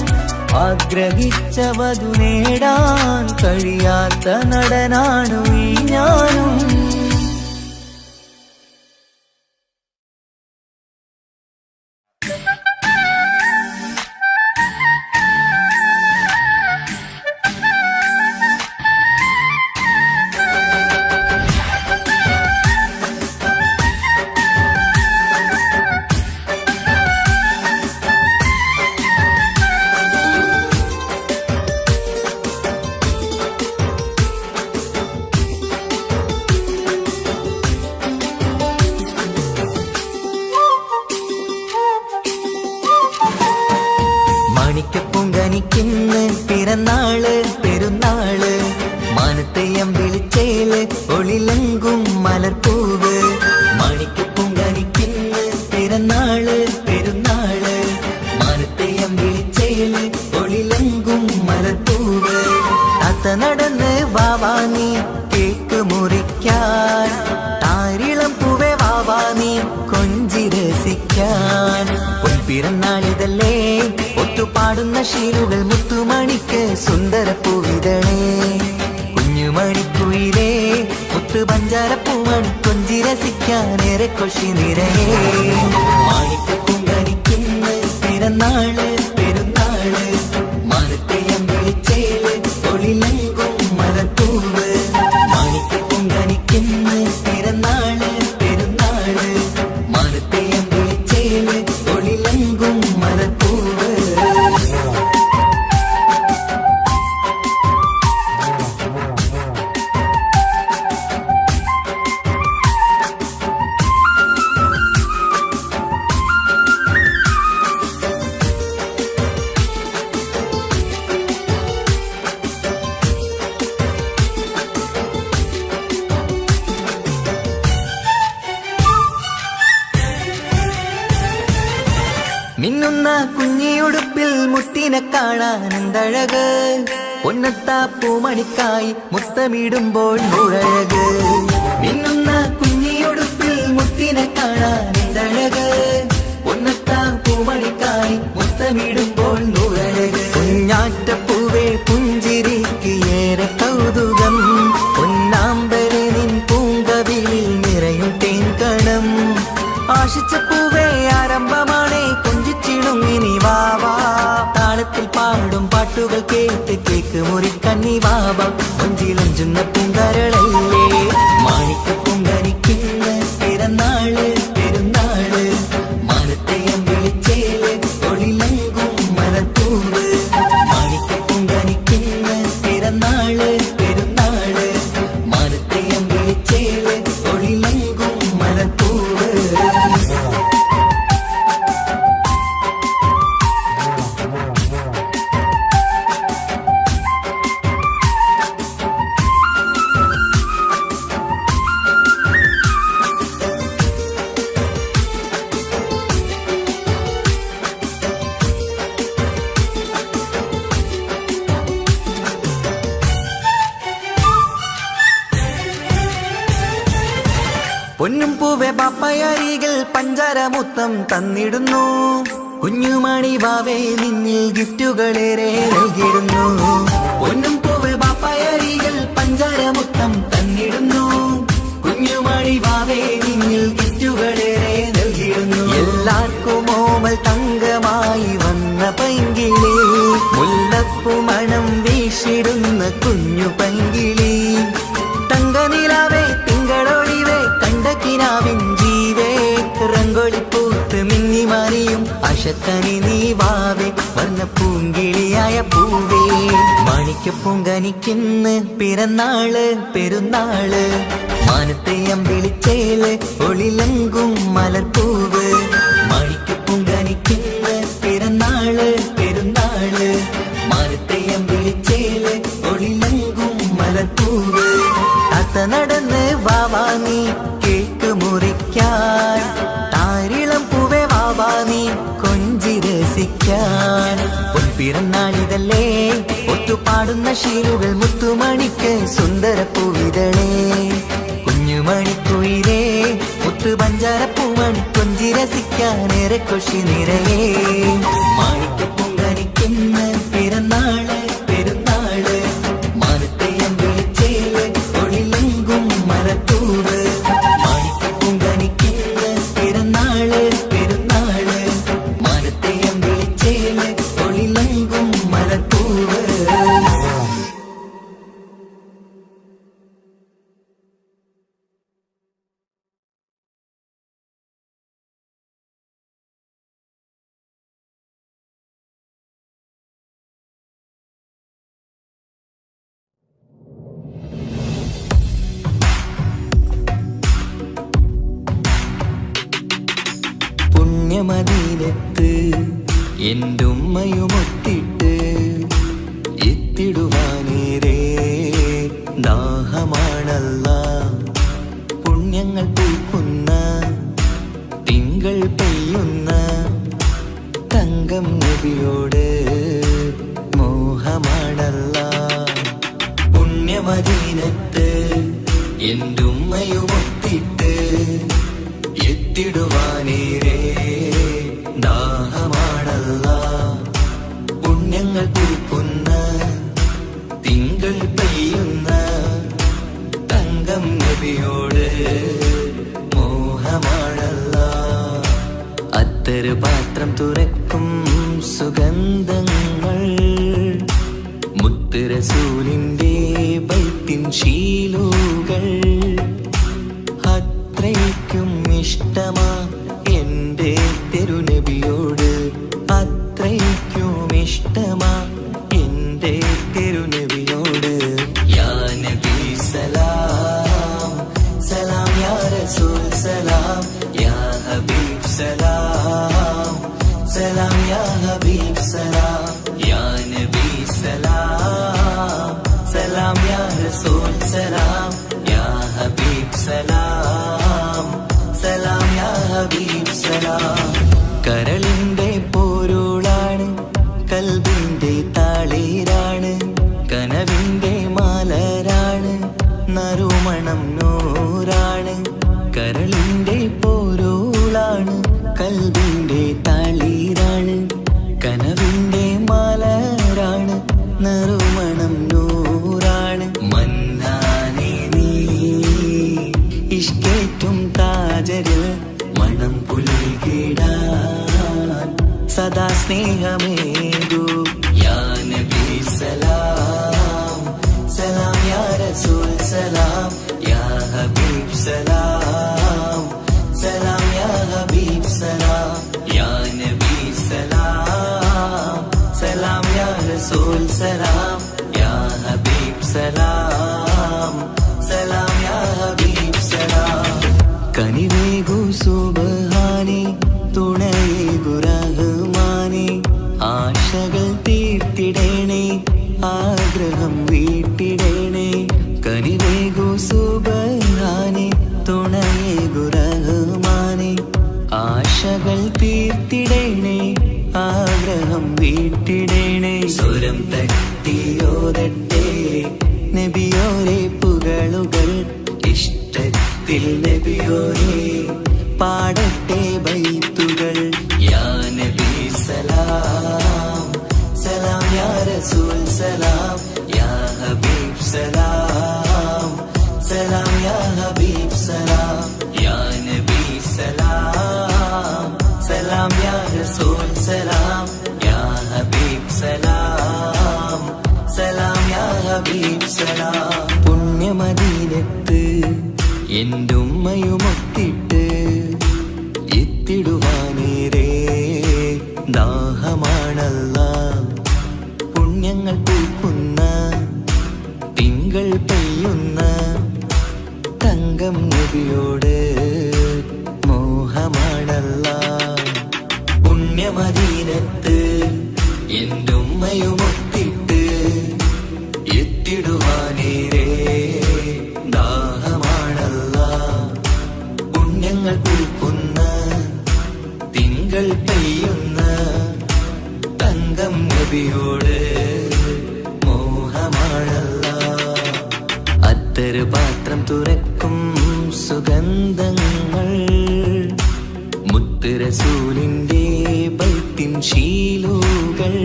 [SPEAKER 5] ആഗ്രഹിച്ച വധു നേടാൻ കഴിയാത്ത നടനാണു ഈ ഞാനും. മാണിക്കപ്പൊങ്കനിക്കിന്ന് പിറന്നാള് പെരുന്നാള്. മാനത്തെയം വിളിച്ചേല് ഒളിലങ്കും മലർപ്പൂവ്. മാണിക്കപ്പൊങ്കനിക്കിന്ന് പിറന്നാള് പെരുന്നാള്. മാനത്തെയം വിളിച്ചേല് ഒളിലങ്കും മലർപ്പൂവ്. താത്ത നടന്ന് വാവാനി കേക്ക് മുറിക്കാൻ. താരിളം പൂവേ വാവാനി കൊഞ്ചി രസിക്കാൻ. പൊൻപിറന്നാളിതല്ലേ ഒത്തുപാടുന്ന ശീലുകൾ മുത്തുമണിക്ക് സുന്ദരപ്പൂവിതളേ കുഞ്ഞുമണിക്കുയിലേ മുത്തു പഞ്ചാരപ്പൂമണി കൊഞ്ചി രസിക്കാനേറെ കൊഷി നിറയേ മാണിക്കപ്പൂങ്കനിക്കുന്ന പിറന്നാള് പെരുന്നാള് മാനത്തെയം വിളിച്ചേല് ഒളിലങ്കും മലപ്പൂവ് മാണിക്കപ്പൂങ്കനിക്കുന്ന പിറന്നാള് പെരുന്നാള് മാനത്തെയം വിളിച്ചേല് ഒളിലങ്കും മലപ്പൂവ് മിന്നുന്ന കുഞ്ഞിയുടുപ്പിൽ മുത്തിനെ കാണാൻ എന്തഴക് പൊന്നത്താ പൂമണിക്കായി മുത്തമിടുമ്പോൾ മുഴക് മിന്നുന്ന കുഞ്ഞിയുടുപ്പിൽ മുത്തിനെ കാണാൻ എന്തഴക് പൊന്നത്താ പൂമണിക്കായി മുത്തമിടുമ്പോൾ മുഴക് കുഞ്ഞാറ്റപ്പൂവേ പുഞ്ചിരിക്ക് ഏറെ കൗതുകം പൊന്നാമ്പരെ നിൻ പൂങ്കവിളിൽ നിറയും തേൻകണം ആശിച്ച പൂവേ ആരംഭമാണേ കൊഞ്ചിച്ചിടുങ്ങിനി വാവാ താളത്തിൽ പാടും പാട്ടുകൾ കേട്ട് കേക്ക് മുറിക്കന്നി വാവ കൊഞ്ചിലഞ്ചുന്ന പൂങ്കരളല്ലേ മാണിക്ക പൂങ്കനിക്കുന്ന പിറന്നാള് പെരുന്നാള് മാനത്തെയം വിളിച്ചേല് ഒളിലങ്കും മലപ്പൂവ് മാണിക്ക പൂങ്കനിക്കുന്ന പിറന്നാള് പെരുന്നാള് മാനത്തെയം വിളിച്ചേല് ഒളിലങ്കും മലപ്പൂവ് പൊന്നും പൂവെ പാപ്പയരികൾ പഞ്ചാരമുത്തം തന്നിടുന്നു കുഞ്ഞുമണി വാവേ നിന്നിൽ ഗിഫ്റ്റുകളേറെ നൽകിടുന്നു പൊന്നും പൂവെ പാപ്പയരികൾ പഞ്ചാരമുത്തം തന്നിടുന്നു കുഞ്ഞുമണി വാവേ നിന്നിൽ ഗിഫ്റ്റുകളേറെ നൽകിടുന്നു എല്ലാവർക്കും ഓമൽ തങ്കമായി വന്ന പൈങ്കിളി മുല്ലപ്പൂ മണം വീശിടുന്ന കുഞ്ഞു പൈങ്കിളി തങ്കനിലാവേ തിങ്കളൊളിവേ കണ്ടക്കിനാവിൻ ജീവേ റംഗോളിപ്പൂത്ത് മിന്നി മാറിയും അശത്തനി നീ വാവേ വർണ്ണ പൂങ്കിളിയായ പൂവേ മാണിക്കപ്പൂങ്കനിക്കുന്ന പിറന്നാള് പെരുന്നാള് മാനത്തെയം വിളിച്ചേല് ഒളിലങ്കും മലർപ്പൂവ് മാണിക്കപ്പൂങ്കനിക്കുന്ന പിറന്നാള് പെരുന്നാള് മാനത്തെയം വിളിച്ചേല് ഒളിലങ്കും മലർപ്പൂവ് താത്ത നടന്ന് വാവാ നീ കേക്ക് മുറിക്കാൻ താരിളം പൂവേ വാവാ നീ കൊഞ്ചി രസിക്കാൻ പൊൻപിറന്നാളിതല്ലേ ഒത്തുപാടുന്ന ശീലുകൾ മുത്തുമണിക്ക് സുന്ദരപ്പൂവിതളേ കുഞ്ഞുമണിക്കുയിലേ മുത്തു പഞ്ചാരപ്പൂമണി കൊഞ്ചി രസിക്കാനേറെ കൊഷി നിറയേ മാണിക്കപ്പൂങ്കനിക്കുന്ന പിറന്നാള് പെരുന്നാള് മാനത്തെയം വിളിച്ചേല് ഒളിലങ്കും മലപ്പൂവ് മാണിക്കപ്പൂങ്കനിക്കുന്ന പിറന്നാള് പെരുന്നാള് മാനത്തെയം വിളിച്ചേല് ഒളിലങ്കും മലപ്പൂവ് പുണ്യമദീനത്ത് എൻ്റെ ഉമ്മയുമൊത്തിട്ട് എത്തിടുവാനേരേ ദാഹമാണല്ല പുണ്യങ്ങൾ പൂക്കുന്ന തിങ്കൾ പെയ്യുന്ന തങ്കം നബിയോട് മോഹമാണല്ല പുണ്യമദീനത്ത് എൻ്റെ ഉമ്മയുമൊത്തിട്ട് എത്തിടുവാനേരേ ദാഹമാണല്ല പുണ്യ പൂക്കുന്ന തിങ്കൾ പെയ്യുന്ന തങ്കം നബിയോട് മോഹമാണല്ല. അത്തറ് പാത്രം തുറക്കും സുഗന്ധങ്ങൾ മുത്ത് റസൂലിന്റെ ബൈത്തിൻ ശീലുകൾ. അത്രയ്ക്കും ഇഷ്ടമാ എന്റെ തിരുനബിയോട്, അത്രയ്ക്കും ഇഷ്ടമാ എന്റെ തിരുനബിയോട്. യാ നബി സലാം സലാം, യാ റസൂൽ സലാം, യാ ഹബീബ് സലാം സലാം, യാ ഹബീബ് സലാം, യാ നബി സലാം സലാം, യാ റസൂൽ സലാം, യാ ഹബീബ് സലാം സലാം, യാ ഹബീബ് സലാം. കരളിന്റെ പോരുളാണ്, കൽബിന്റെ താളീരാണ്, കനവിന്റെ മാലരാണ്, നറുമണം നൂറാണ്. കരളിന്റെ പോരുളാണ്, കൽബിന്റെ താളീരാണ്, കനവിന്റെ മാലരാണ്, നറുമണം നൂറാണ്. മന്നാനെ നീ ഇഷ്കേറ്റും താജരിൽ മണം പുൽകിടാൻ സദാ സ്നേഹമേകൂ. യാ നബി സലാം സലാം, യാ റസൂൽ സലാം, യാ ഹബീബ് സലാം സലാം, യാ ഹബീബ് സലാം, യാ നബി സലാം സലാം, യാ റസൂൽ സലാം, യാ ഹബീബ് സലാം സലാം, യാ ഹബീബ് സലാം. കനിവേകു സുബ്ഹാനേ, തുണയേകു റഹ്മാനേ, ആശകൾ തീർത്തിടേണേ, ആഗ്രഹം വീട്ടിടേണേ. കനിവേകു സുബ്ഹാനേ, തുണയേകു റഹ്മാനേ, ആശകൾ തീർത്തിടേണേ, ആഗ്രഹം വീട്ടിടേണേ. സ്വരം തട്ടിയോതട്ടെ നബിയോരെ പുകളുകൾ, ഇഷ്ടത്തിൽ നബിയോരെ പാടട്ടെ ബൈത്തുകൾ. യാ നബി സലാം സലാം, യാ റസൂൽ സലാം, യാ ഹബീബ് സലാം സലാം, യാ ഹബീബ് സലാം, യാ നബി സലാം സലാം, യാ റസൂൽ സലാം, യാ ഹബീബ് സലാം സലാം, യാ ഹബീബ് സലാം. പുണ്യമദീനത്ത് എൻ്റെ ഉമ്മയുമൊത്തിട്ട് എത്തിടുവാനേരേ ദാഹമാണല്ല. പുണ്യങ്ങൾ പൂക്കുന്ന തിങ്കൾ പെയ്യുന്ന തങ്കം നബിയോട് മോഹമാണല്ല. പുണ്യമദീനത്ത് എൻ്റെ ഉമ്മയുമൊത്തിട്ട് എത്തിടുവാനേരേ ദാഹമാണല്ല. പുണ്യങ്ങൾ പൂക്കുന്ന തിങ്കൾ പെയ്യുന്ന തങ്കം നബിയോട് മോഹമാണല്ല. അത്തറ് പാത്രം തുറക്കും സുഗന്ധങ്ങൾ മുത്ത് റസൂലിന്റെ ബൈത്തിൻ ശീലുകൾ.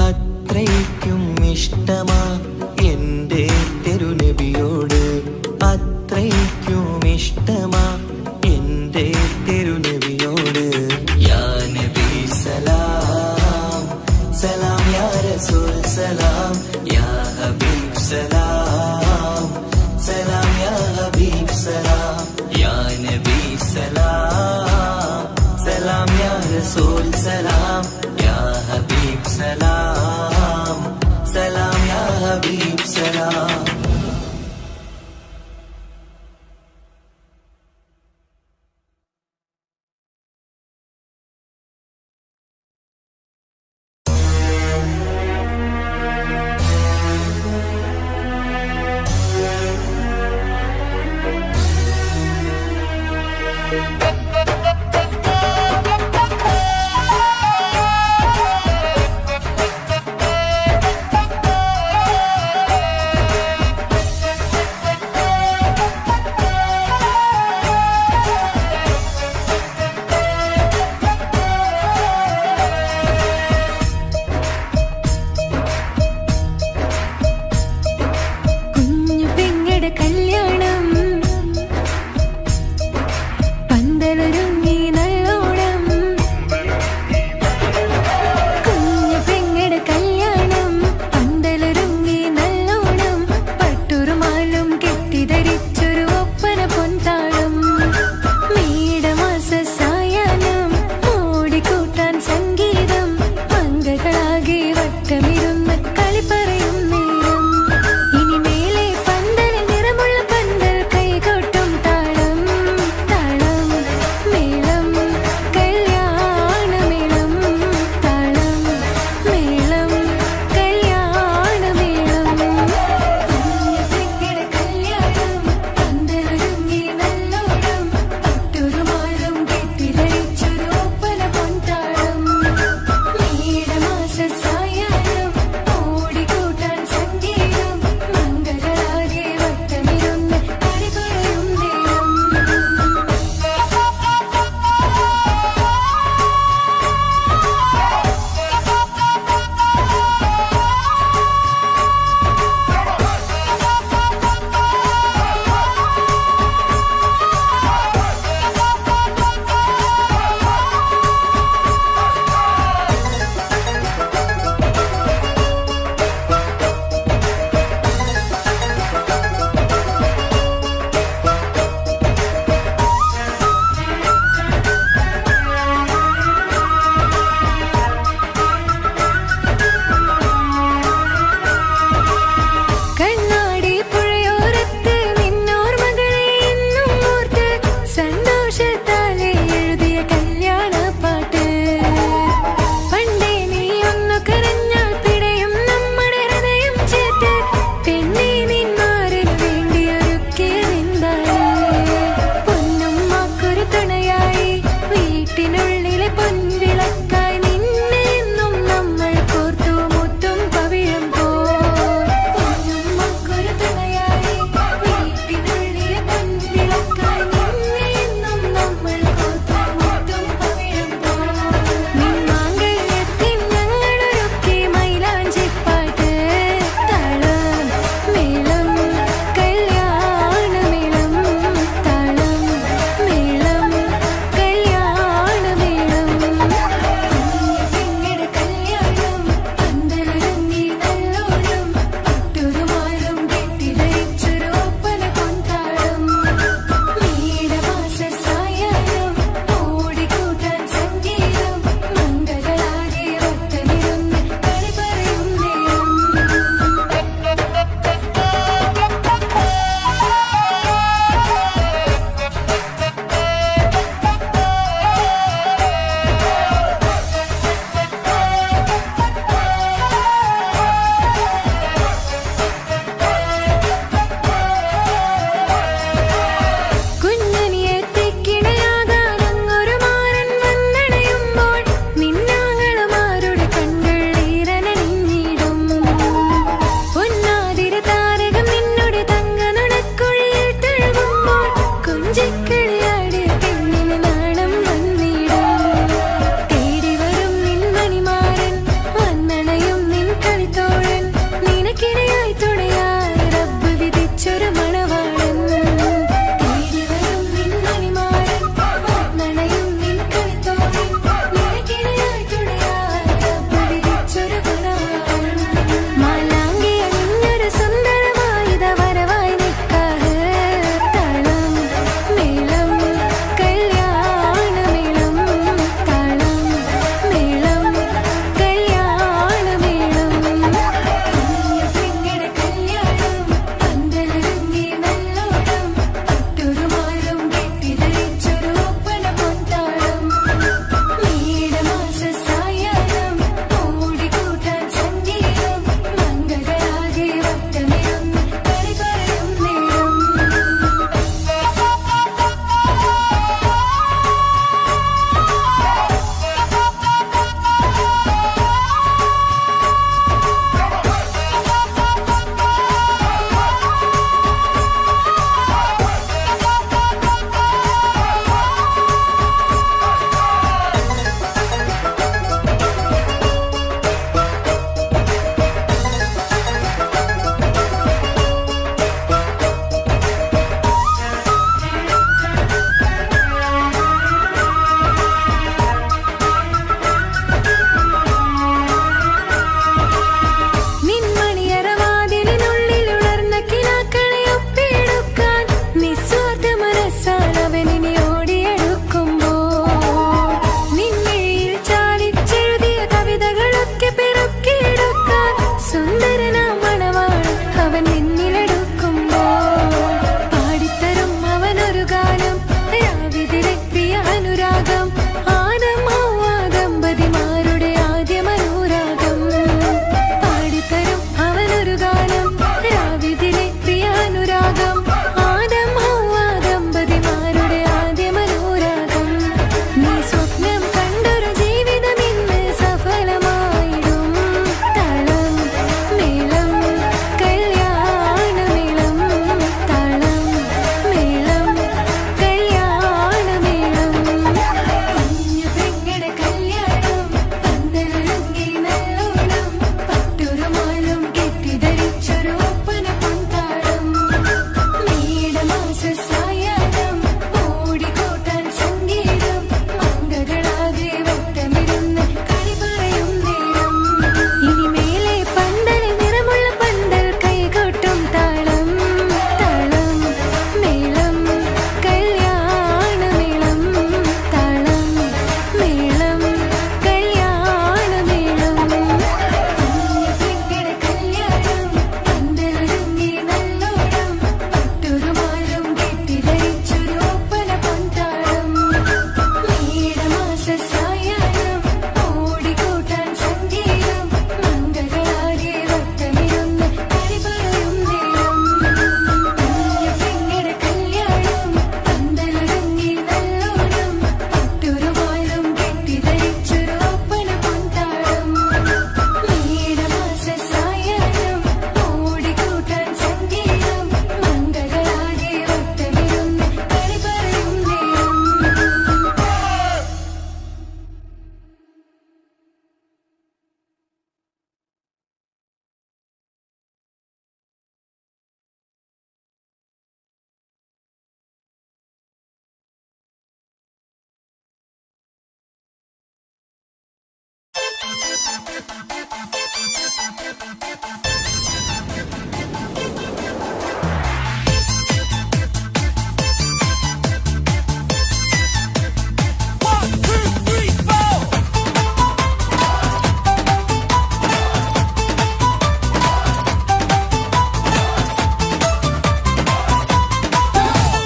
[SPEAKER 5] അത്രയ്ക്കും ഇഷ്ടമാ എന്റെ തിരുനബിയോട്, അത്രയ്ക്കും ഇഷ്ടമാ എന്റെ തിരുനബിയോട്. യാ നബി സലാം സലാം, യാ റസൂൽ സലാം, യാ ഹബീബ് സലാം സലാം, യാ ഹബീബ് സലാം, യാ നബി സലാം സലാം, യാ റസൂൽ സലാം, യാ ഹബീബ് സലാം സലാം, യാ ഹബീബ് സലാം.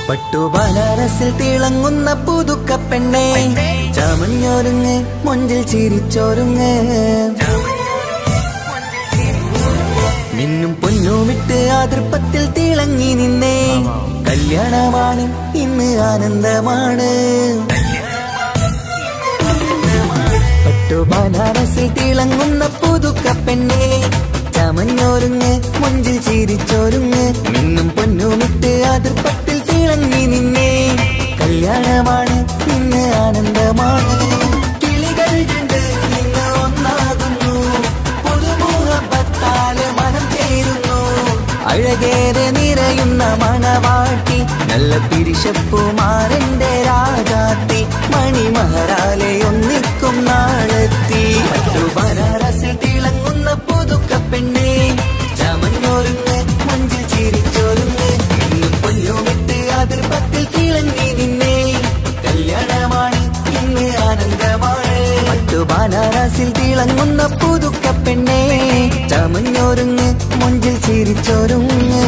[SPEAKER 5] പട്ടുബനാരസിൽ തിളങ്ങുന്ന പുതുക്ക പെണ്ണെ ചമഞ്ഞൊരുങ്ങ് മൊഞ്ചിൽ ചിരിച്ചൊരുങ്ങ് മിന്നും പൊന്നുമിട്ട് ആതൃപ്പത്തിൽ തിളങ്ങി നിന്നേ കല്യാണമാണ് ഇന്ന് ആനന്ദമാണ് പട്ടുബനാരസിൽ തിളങ്ങുന്ന പുതുക്ക പെണ്ണെ ചമഞ്ഞൊരുങ്ങ് മൊഞ്ചിൽ ചിരിച്ചൊരുങ്ങ് മിന്നും പൊന്നുമിട്ട് ആതൃപ്പത്തിൽ തിളങ്ങി നിന്നേ കല്യാണമാണ് ഇന്ന് ആനന്ദമാണ് കിളികൾ രണ്ട് ഇന്ന് ഒന്നാകുന്നു പുതുമുഖത്താല് മനം ചേരുന്നു അഴകേറെ നിറയുന്ന മണവാട്ടി നല്ല പിരിശപ്പുമാരന്റെ രാജാത്തി മണിമഹറാലെ ഒന്നിക്കും നാളെത്തി പട്ടുബനാരസിൽ തിളങ്ങുന്ന പുതുക്ക പെണ്ണെ ചമഞ്ഞൊരുങ്ങ് മഞ്ചിൽ ചിരിച്ചൊരുങ്ങ് ഇന്ന് പൊന്നുമിട്ട് അതിർപ്പത്തിൽ തിളങ്ങി നിന്നേ കല്യാണമാണ് ഇന്ന് ആനന്ദമാണ് പട്ടുബനാരസിൽ തിളങ്ങുന്ന പുതുക്ക പെണ്ണെ ചമഞ്ഞൊരുങ്ങ് മഞ്ചിൽ ചിരിച്ചൊരുങ്ങ്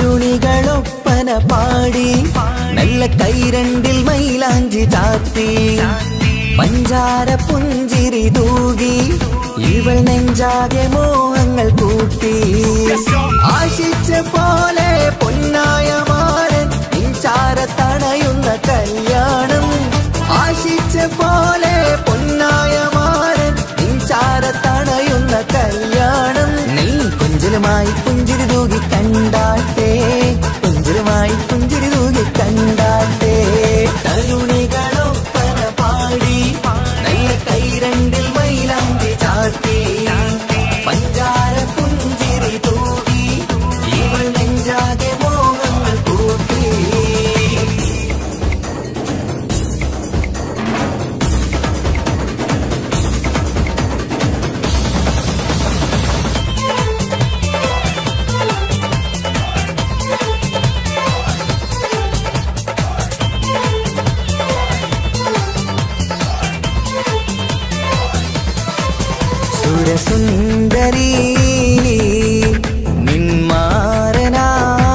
[SPEAKER 5] തരുണികളൊപ്പന പാടി നല്ല കൈരണ്ടിൽ മൈലാഞ്ചി ചാത്തി പഞ്ചാര പുഞ്ചിരി തൂകി ഇവൾ നെഞ്ചാകെ മോഹങ്ങൾ കൂട്ടി ആശിച്ച പോലെ പൊന്നായ മാരൻ നിൻചാര തണയുന്ന കല്യാണം ആശിച്ച പോലെ പൊന്നായ മാരൻ നിൻചാര തണയുന്ന കല്യാണം നീ കുഞ്ചലുമായി പുഞ്ചിരി തൂകി കണ്ടാട്ടെ കുഞ്ചലുമായി പുഞ്ചിരി തൂകി കണ്ടാട്ടെ തരുണികളൊപ്പന പാടി നല്ല കൈരണ്ടിൽ മൈലാഞ്ചി ചാർത്തി പഞ്ചാര പുഞ്ചിരി തൂകി ഇവൾ നെഞ്ചാകെ മോഹങ്ങൾ കൂട്ടി സുരസുന്ദരി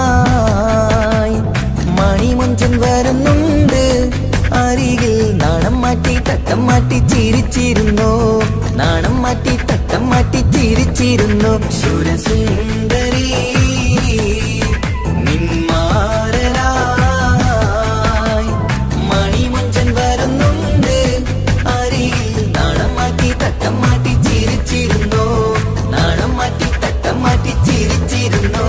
[SPEAKER 5] നിന്മാരനായി മണിമുഞ്ചൻ വരുന്നുണ്ട് അരികിൽ നാണം മാറ്റി തട്ടം മാറ്റി ചിരിച്ചിരുന്നു നാണം മാറ്റി തട്ടം മാറ്റി ചിരിച്ചിരുന്നു സുരസുന്ദരി നിന്മാരനായി മണിമുഞ്ചൻ വരുന്നുണ്ട് അരികിൽ നാണം മാറ്റി തട്ടം മാറ്റി ചിരിച്ചിരുന്നു നാണം മാറ്റി തട്ടം മാറ്റി ചിരിച്ചിരുന്നു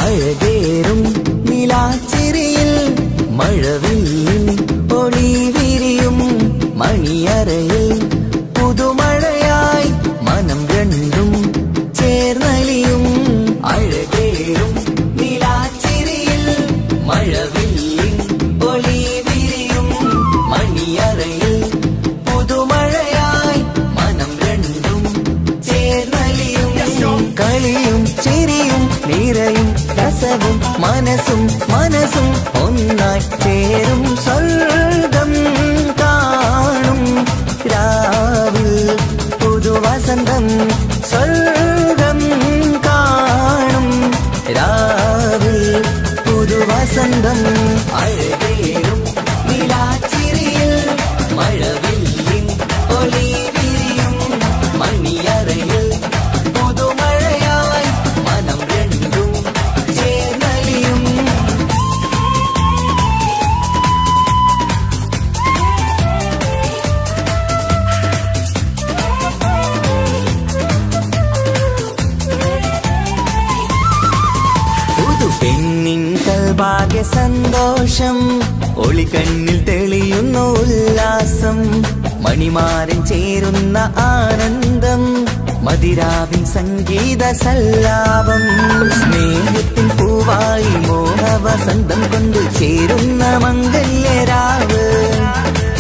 [SPEAKER 5] അഴകേറും നിലാച്ചിരിയിൽ മഴവില്ലിൻ ഒളി വിരിയും മണിയറയിൽ പുതുമഴയായി മനം രണ്ടും ചേർന്നലിയും അഴകേറും നിലാച്ചിരിയിൽ മഴവില്ലിൻ ഒളി വിരിയും മണിയറയിൽ പുതുമഴയായി മനം രണ്ടും ചേർന്നലിയും കളിയും ചിരിയും നിറയും രസവും മനസ്സും മനസ്സും ഒന്നായി ചേരും സ്വർഗം കാണും രാവിൽ പുതുവസന്തം സ്വർഗം കാണും രാവിൽ പുതുവസന്തം അഴകേറും നിലാച്ചിരിയിൽ മഴവില്ലിൻ ഭാഗ്യ സന്തോഷം ഒളികണ്ണിൽ തെളിയുന്നു ഉല്ലാസം മണിമാരൻ ചേരുന്ന ആനന്ദം മതിരാവിൻ സംഗീത സല്ലാപം സ്നേഹത്തിൻ പൂവായി മോഹവസന്തം കൊണ്ട് ചേരുന്ന മംഗല്യരാവ്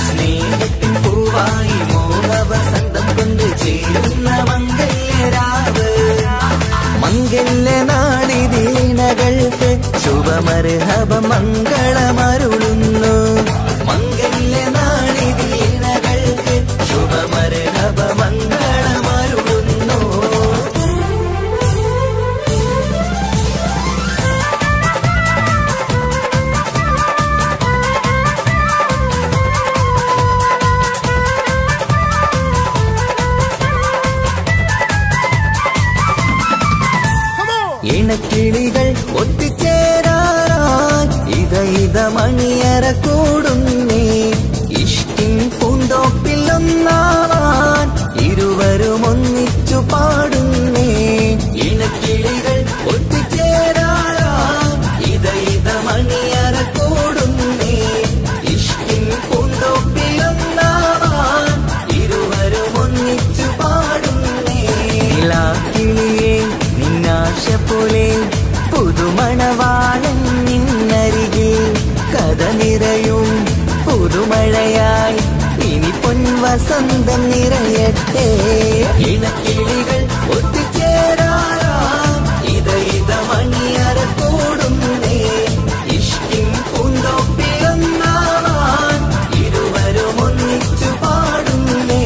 [SPEAKER 5] സ്നേഹത്തിൻ പൂവായി മോഹവസന്തം കൊണ്ട് ചേരുന്ന മംഗല്യരാവ് മംഗല്യനാളിതീണകൾക്ക് ശുഭമർഹബ മംഗളമരുളുന്നു മംഗല്യനാളിതീണകൾക്ക് ശുഭമർഹബ മംഗളമരുളുന്നു ഇണക്കിളികൾ ഒത്തുചേരാറായി ഇത മണിയറ കൂടുന്നേ ഇഷ്ടിൻ പൂന്തോപ്പിൽ ഒന്നാവാൻ ഇരുവരും ഒന്നിച്ചു പാടുന്നേ ഇണക്കിളികൾ ഒത്തുചേരാറായി ഇത മണിയറ കൂടുന്നേ ഇഷ്ടിൻ പൂന്തോപ്പിൽ ഒന്നാവാൻ ഇരുവരും ഒന്നിച്ചു പാടുന്നേ കിളിയേ നിന്നാശ പോലെ പുതുമണവാളൻ നിന്നരികിൽ കഥ നിറയും പുതുമഴയായി ഇനി പൊൻവസന്തം നിറയട്ടെ ഇണക്കിളികൾ ഒത്തുചേരാറാം ഇത മണിയറ കൂടുന്നേ ഇഷ്ടിൻ പൂന്തോപ്പിലൊന്നാവാൻ ഇരുവരും ഒന്നിച്ചു പാടുന്നേ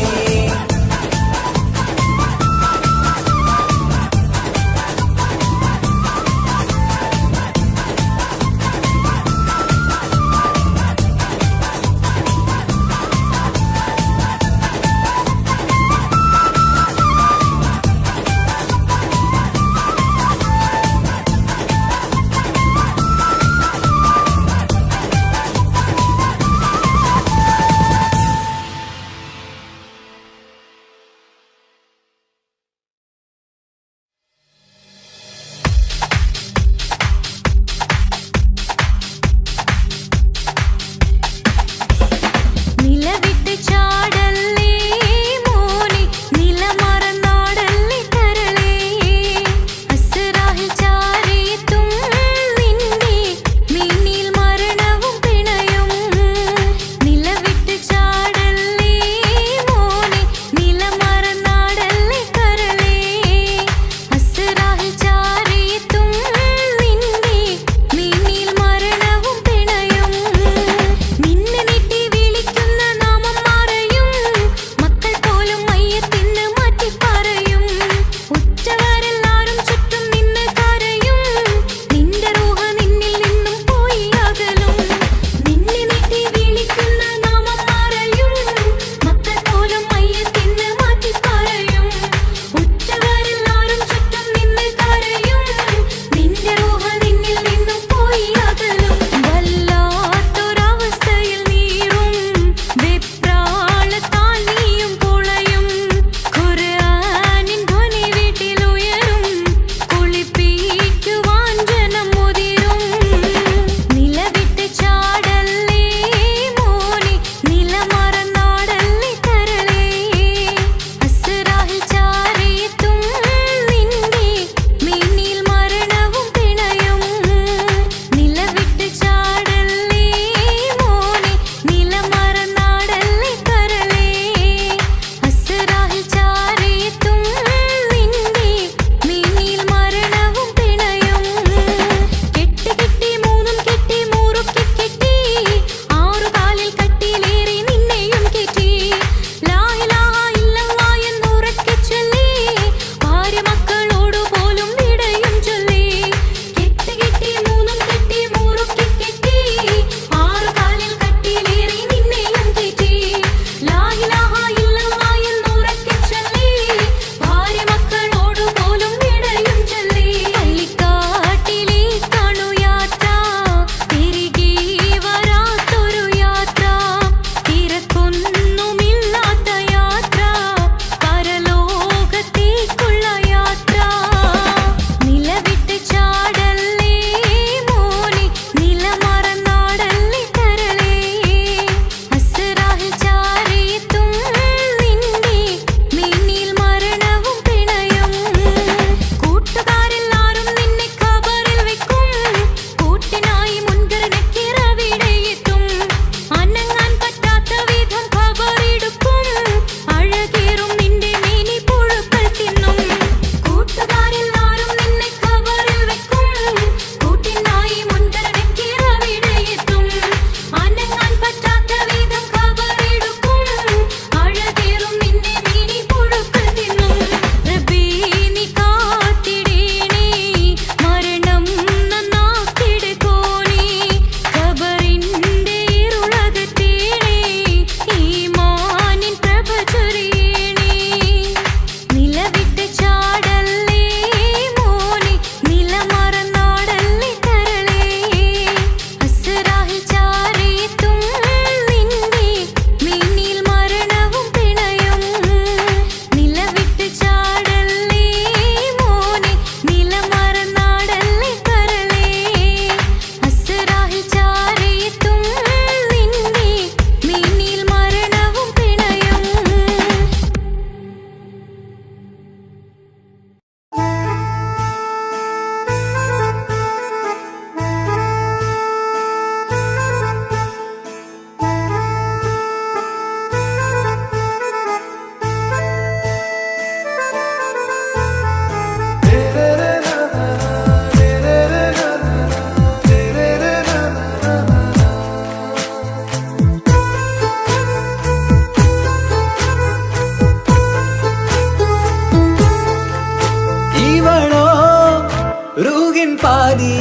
[SPEAKER 5] ரூகின் பாதி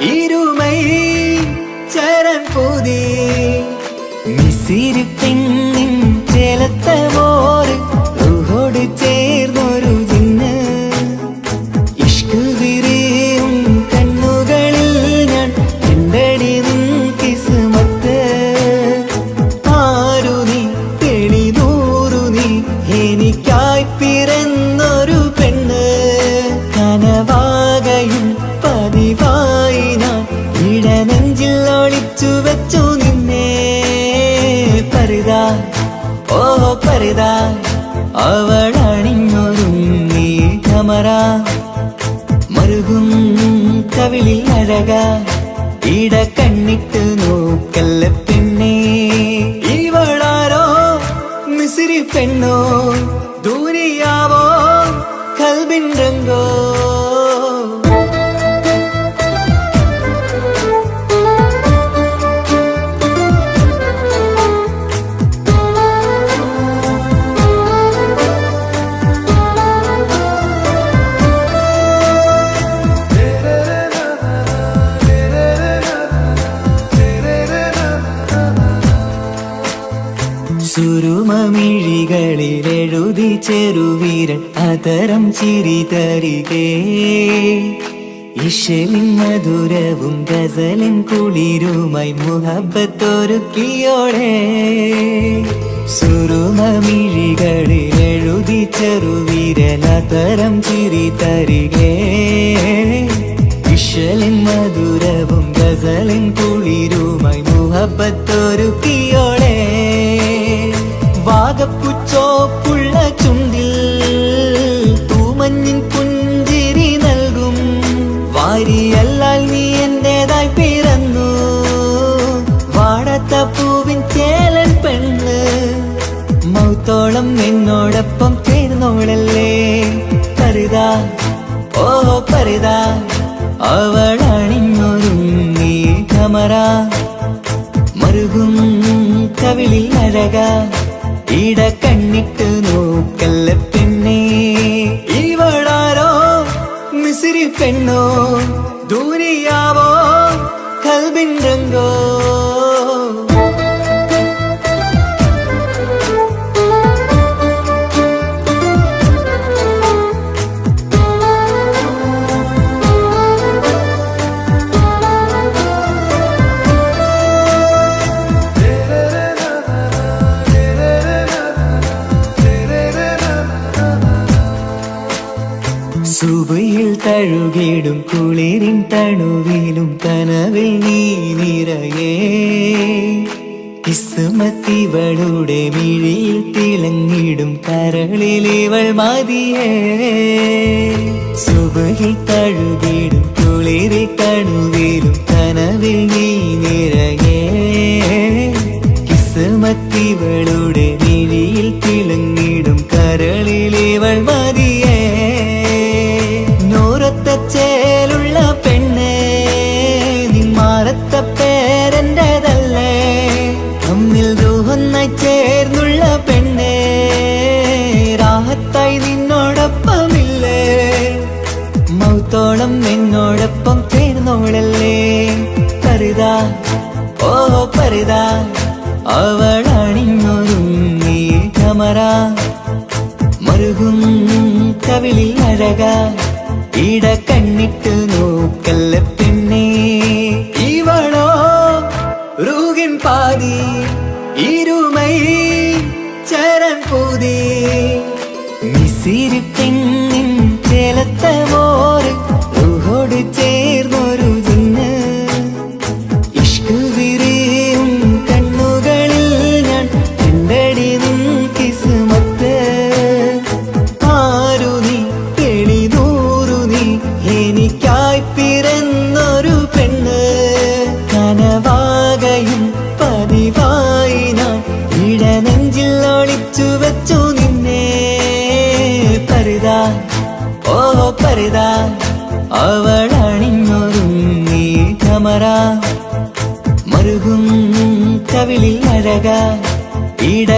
[SPEAKER 5] இருமை சரண் பூதி മിസിരി പെണ്ണിൻ ചേലത്തെ മോര് റൂഹോട് ചേർന്നൊരു ജിന്ന് ഇഷ്ക് വിരിയും കണ്ണുകളിൽ ഞാൻ കണ്ടടി നിൻ കിസ്മത്ത് ആരു നീ തെളിനൂറു നീ എനിക്കായി പിറന്നൊരു പെണ്ണ് കനവാകയും പതിവായി ഞാൻ ഇടനെഞ്ചിൽ ഒളിച്ചു വെച്ചു നിന്നെ പരിതാ ഓ പരിതാ അവളണിഞ്ഞൊരുങ്ങി കമറ മറുകും കവിളിൽ അഴക ഇട കണ്ണിട്ട് നോക്കല്ല പെണ്ണേ ഇവളാരോ മിസിരി പെണ്ണോ ദൂരിയാവോ കൽബിൻ രംഗോ സുരുമമിഴികളിൽ എഴുതി ചെറുവീരൻ അതരം ചിരി തരികേ ഇശലിൻ മധുരവും ഗസലിൻ കുളിരുമായി മുഹബത്തൊരുക്കിയോടെ സുരുമമിഴികളിൽ എഴുതി ചെറുവീരൻ അതരം ചിരി തരികേ ഇശലിൻ മധുരവും ഗസലിൻ കുളിരുമായി മുഹബത്തൊരുക്കിയോടെ വാഗപ്പുച്ചോപ്പുള്ള ചുണ്ടിൽ തൂമഞ്ഞിൻ പുഞ്ചിരി നൽകും വാരിയല്ലാൽ നീ എന്റേതായി പിറന്നു വാടത്ത പൂവിൻ ചേലൻ പെണ്ണ് മൗത്തോളം നിന്നോടൊപ്പം ചേർന്നോളല്ലേ പരിതാ ഓ പരിതാ അവളണിഞ്ഞൊരുങ്ങി കമറ മറുകും കവിളിൽ അഴക ഇട കണ്ണിട്ട് നോക്കല്ല പെണ്ണേ ഇവളാരോ മിസിരി പെണ്ണോ ദൂരിയാവോ കൽബിൻ രംഗോ സുബയിൽ തഴുകിടും കുളിരിൻ തണുവിലും കനവിൽ നീ നിറയേ കിസ്മത്തിവളുടെ മിഴിയിൽ തിളങ്ങിടും കരളിൽ ഇവൾ മതിയേ സുബയിൽ തഴുകിടും കുളിരിൽ തണുവിലും കനവിൽ നീ നിറയേ കിസ്മത്തിവളുടെ മിഴിയിൽ തിളങ്ങിടും കരളിൽ ഇവൾ മതിയേ ചേലുള്ള പെണ്ണേ നിന്മാറത്ത പേരെന്റേതല്ലേ തമ്മിൽ ദൂഹൊന്നായി ചേർന്നുള്ള പെണ്ണേ രാഹത്തായി നിന്നോടൊപ്പമില്ലേ മൗത്തോളം നിന്നോടൊപ്പം ചേർന്നോളല്ലേ പരിതാ ഓ പരിതാ അവളണിഞ്ഞൊരുങ്ങി കമറ മറുകും കവിളിൽ അഴക ഇട കണ്ണിട്ട് നോക്കല്ല പെണ്ണേ ഇവളോ റൂഹിൻ പാതി ഇരുമൈ ചരൺ പൂതി മിസിരി പെണ്ണിൻ ചേലത്തെ മോര് റൂഹോട് ചേർന്നൊരു ജിന്ന് ഇഷ്ക് വിരിയും കണ്ണുകളിൽ ഞാൻ കണ്ടടി നിൻ കിസ്മത്ത് ആരു നീ തെളിനൂറു നീ എനിക്കായി പിറന്നൊരു പെണ്ണ് കനവാകയും പതിവായി ഞാൻ ഇടനെഞ്ചിൽ ഒളിച്ചു വെച്ചു നിന്നെ പരിതാ ഓ പരിതാ അവളണിഞ്ഞൊരുങ്ങി കമറ മറുകും കവിളിൽ അഴക ഇട